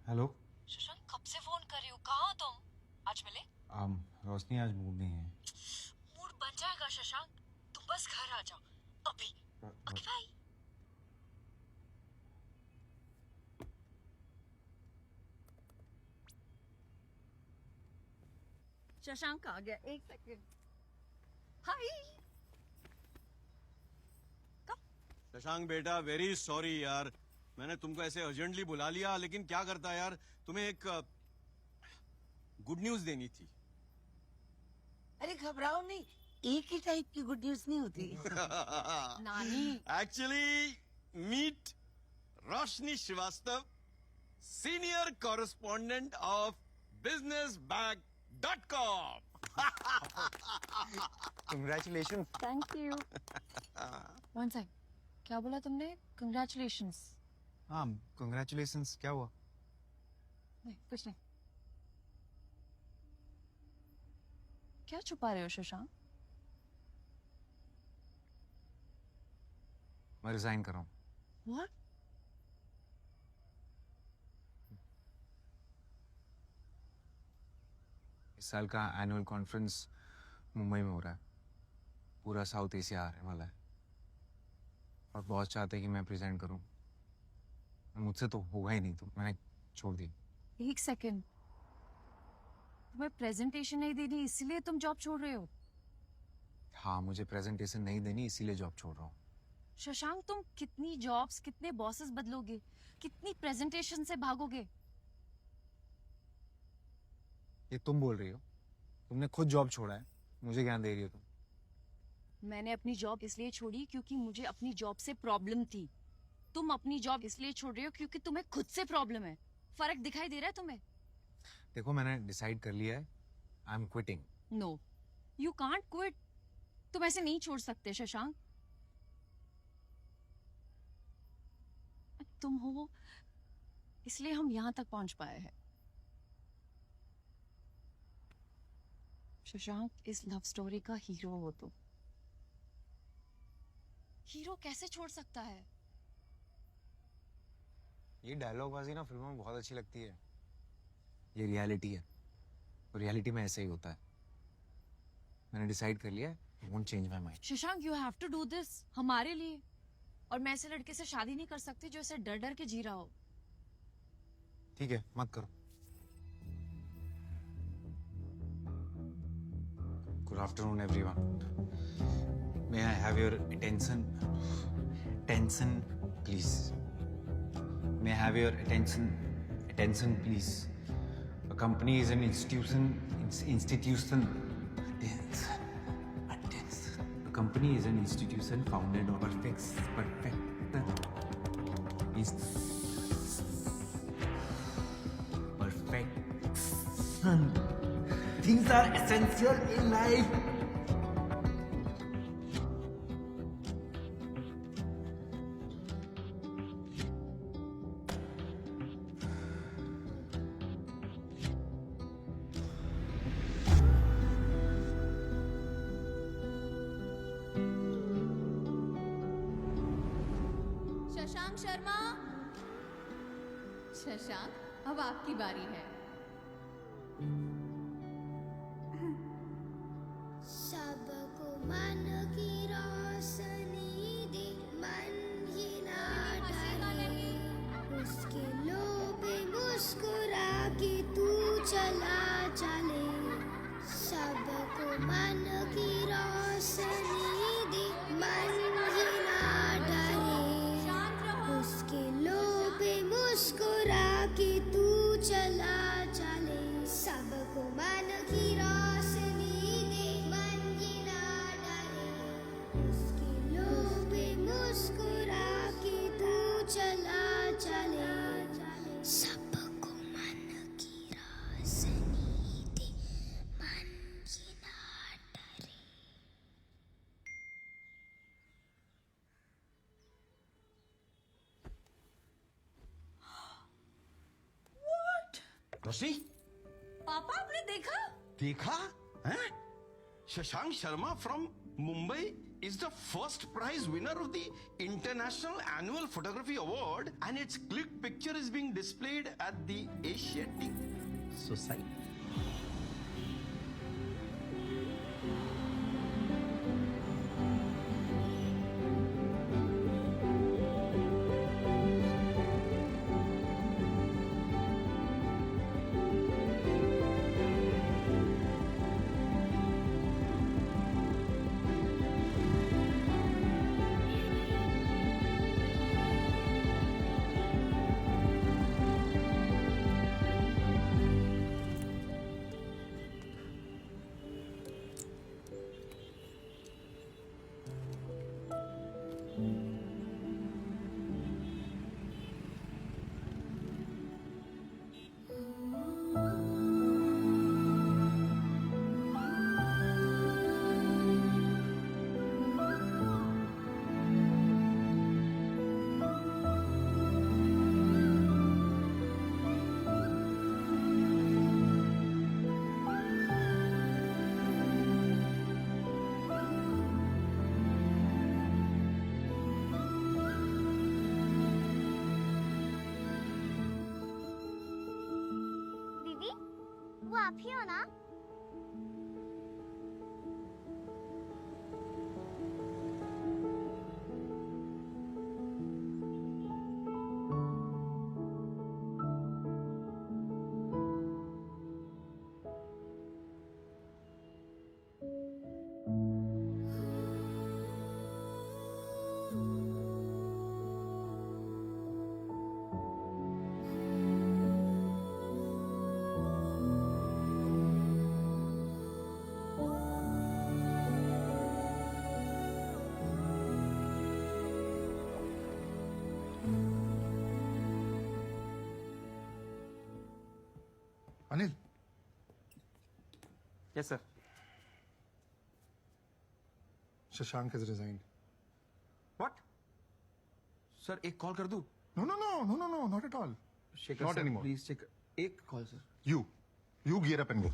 हेलो शशांक कब से फोन कर रही हो, कहाँ हो तुम? आज मिले? रोशनी आज मूड नहीं है। मूड बन जाएगा शशांक, तुम बस घर आ जाओ अभी। Okay bye. शशांक आ गया, एक सेकंड। हाय। शशांक बेटा, वेरी सॉरी यार, मैंने तुमको ऐसे अर्जेंटली बुला लिया, लेकिन क्या करता यार, तुम्हें एक गुड न्यूज देनी थी। अरे घबराओ नहीं, एक ही टाइप की गुड न्यूज नहीं होती। नानी। Actually meet Roshni Srivastava, senior correspondent of businessbag.com। Congratulation. Thank you. One sec, क्या बोला तुमने? कंग्रेचुलेशंस। हाँ कंग्रेचुलेशंस, क्या हुआ? नहीं कुछ नहीं। क्या छुपा रहे हो शशांक? मैं रिजाइन कर रहा हूँ। What? इस साल का एनुअल कॉन्फ्रेंस मुंबई में हो रहा है, पूरा साउथ एशिया आने वाला है और बॉस चाहते हैं कि मैं प्रेजेंट करूं। मुझसे तो होगा ही नहीं, तो मैंने छोड़ दी। एक सेकंड, तुम्हें प्रेजेंटेशन नहीं देनी इसलिए तुम जॉब छोड़ रहे हो? हाँ मुझे प्रेजेंटेशन नहीं देनी इसीलिए जॉब छोड़ रहा हूँ। शशांक तुम कितनी जॉब्स, कितने बॉसेस बदलोगे, कितनी प्रेजेंटेशन से भागोगे? ये तुम बोल रही हो? तुमने खुद जॉब छोड़ा है, मुझे ज्ञान दे रही हो तुम। मैंने अपनी जॉब इसलिए छोड़ी क्योंकि मुझे अपनी जॉब से प्रॉब्लम थी। तुम अपनी जॉब इसलिए छोड़ रहे हो क्योंकि तुम्हें खुद से प्रॉब्लम है। फर्क दिखाई दे रहा है तुम्हें? देखो मैंने डिसाइड कर लिया है, I am quitting. No, you can't quit. तुम ऐसे नहीं छोड़ सकते शशांक। तुम हो इसलिए हम यहां तक पहुंच पाए हैं। शशांक, इस लव स्टोरी का हीरो हो तुम। हीरो कैसे छोड़ सकता है? ये डायलॉग बाजी ना फिल्मों में बहुत अच्छी लगती है, ये रियलिटी है और रियलिटी में ऐसे ही होता है। मैंने डिसाइड कर लिया है, won't change my mind. Shashank, you have to do this हमारे लिए। और मैं ऐसे लड़के से शादी नहीं कर सकती जो ऐसे डर डर के जी रहा हो। ठीक है, मत करो। Good afternoon everyone. May I have your attention please? May I have your attention please? A company is an institution. A company is an institution founded on perfection. Things are essential in life. Shashank Sharma, Shashank अब आपकी बारी है। सबको मन की रोशनी दे, मन ही ना डरे, उसके लोभे मुस्कुरा के तू चला चले। सबको मन की रोशनी दे, मन ही ना डरे, उसके लोभे मुस्कुरा के तू चला चले। सबको मन की रोशनी दे, मन ही ना डरे, उसके लोभे मुस्कुरा के तू चला चले। सबको मन की रोशनी दे, मन ही ना डरे। रोशनी, पापा आपने देखा? देखा है? Shashank Sharma from Mumbai is the first prize winner of the International Annual Photography Award, and its click picture is being displayed at the Asiatic Society. दीदी वो आप ही हो ना? Anil, yes sir. Shashank has resigned. What? Sir एक कॉल कर दूं? No, no, no, no, no, no, not at all. Shekhar Not sir, anymore. Please Shekhar, एक call sir. You gear up and go.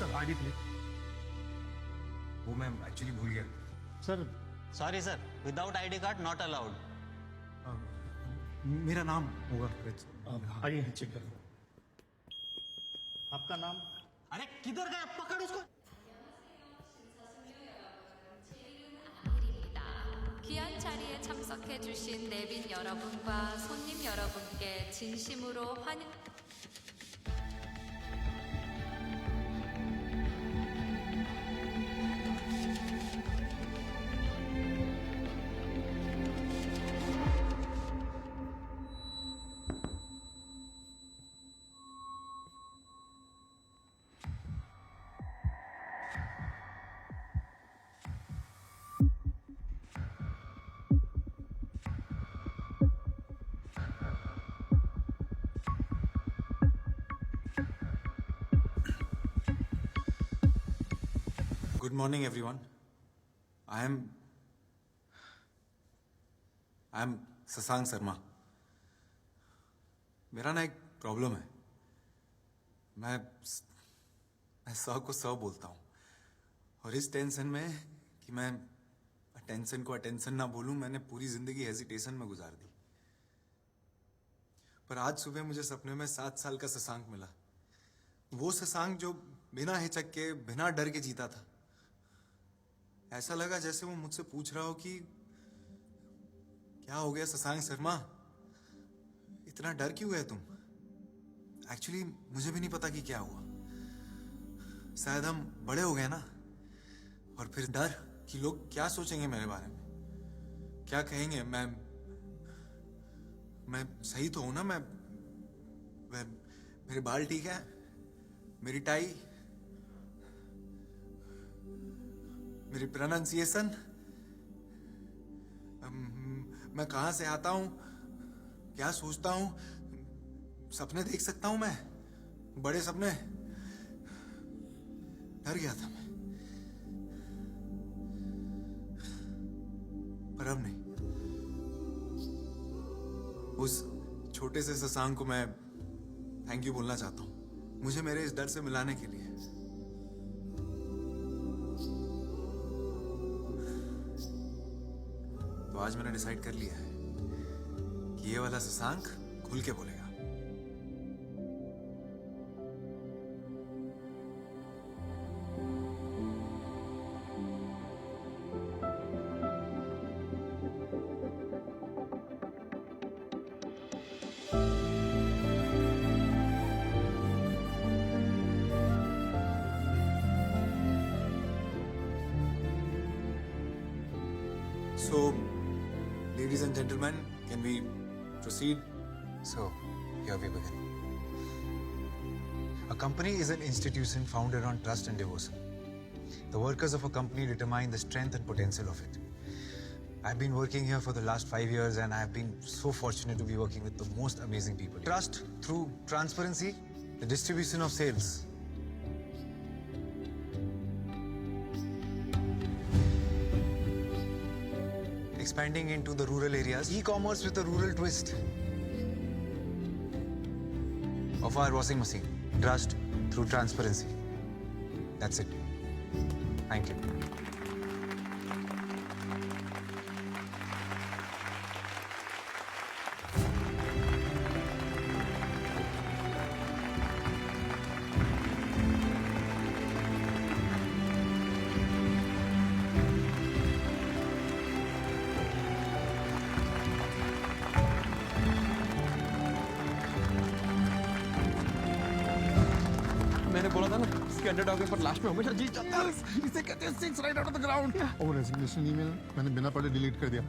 Sir ID please. वो मैं एक्चुअली भूल गया। Sir sorry sir, without ID card not allowed. मेरा नाम होगा। आइए check कर। आपका नाम? अरे किधर गया, पकड़ उसको। 귀한 자리에 참석해주신 내빈 여러분과 손님 여러분께 진심으로 환영. Good morning everyone. I am Shashank Sharma. मेरा ना एक प्रॉब्लम है। मैं सौ को सौ बोलता हूँ, और इस टेंशन में कि मैं अटेंशन को अटेंशन ना बोलूं, मैंने पूरी जिंदगी हेजिटेशन में गुजार दी। पर आज सुबह मुझे सपने में 7 साल का शशांक मिला। वो शशांक जो बिना हिचक के, बिना डर के जीता था। ऐसा लगा जैसे वो मुझसे पूछ रहा हो कि क्या हो गया शशांक शर्मा, इतना डर क्यों है तुम। एक्चुअली मुझे भी नहीं पता कि क्या हुआ। शायद हम बड़े हो गए ना, और फिर डर कि लोग क्या सोचेंगे मेरे बारे में, क्या कहेंगे। मैं सही तो हूं ना। मैं मेरे बाल ठीक है, मेरी टाई, मेरी प्रोनाउंसिएशन, मैं कहाँ से आता हूँ, क्या सोचता हूँ, सपने देख सकता हूँ मैं, बड़े सपने। डर गया था मैं, पर अब नहीं। उस छोटे से शशांक को मैं थैंक यू बोलना चाहता हूँ, मुझे मेरे इस डर से मिलाने के लिए। तो आज मैंने डिसाइड कर लिया है कि ये वाला शशांक खुल के बोलेगा। So, ladies and gentlemen, can we proceed? So, here we begin. A company is an institution founded on trust and devotion. The workers of a company determine the strength and potential of it. I've been working here for the last 5 years and I've been so fortunate to be working with the most amazing people. Trust through transparency, the distribution of sales. Expanding into the rural areas, e-commerce with a rural twist of our washing machine. Trust through transparency. That's it. Thank you. मैंने बोला था ना, इसके underdog पर last में हमेशा जीत जाता है। इसे कहते हैं six right out of the ground. और रेजिग्नेशन ईमेल मैंने बिना पढ़े डिलीट कर दिया।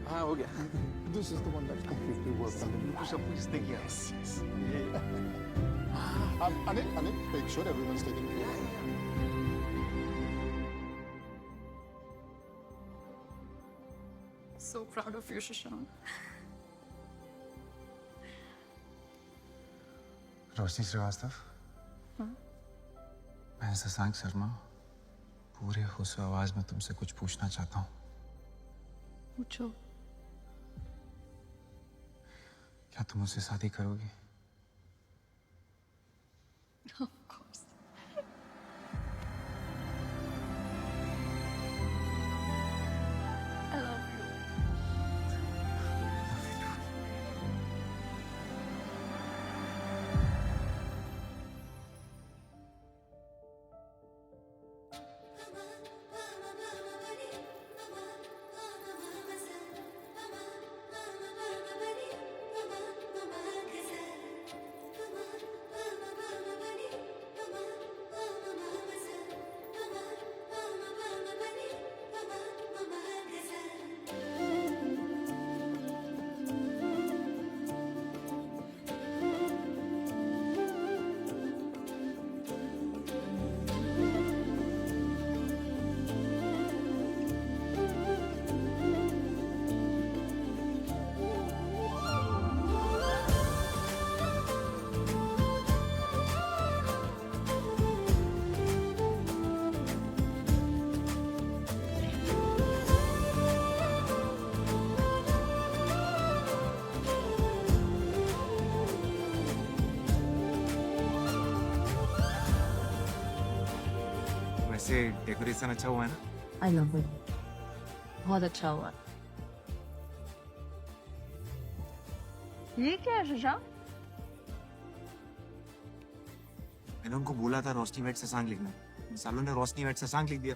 हाँ हो गया। This is the one that completely works. बिल्कुल सब कुछ इसने किया। Anil make sure everyone is taking care. So proud of you, Shashank. रोशनी श्रीवास्तव, मैं शशांक शर्मा पूरे होश आवाज में तुमसे कुछ पूछना चाहता हूँ। पूछो। क्या तुम मुझसे शादी करोगी? Of course. I love you. वैसे डेकोरेशन अच्छा हुआ है ना? I love it. बहुत अच्छा हुआ। ये क्या है शशांक? मैंने उनको बोला था रोशनी वेट शशांक लिखना, सालों ने रोशनी वेट शशांक लिख दिया।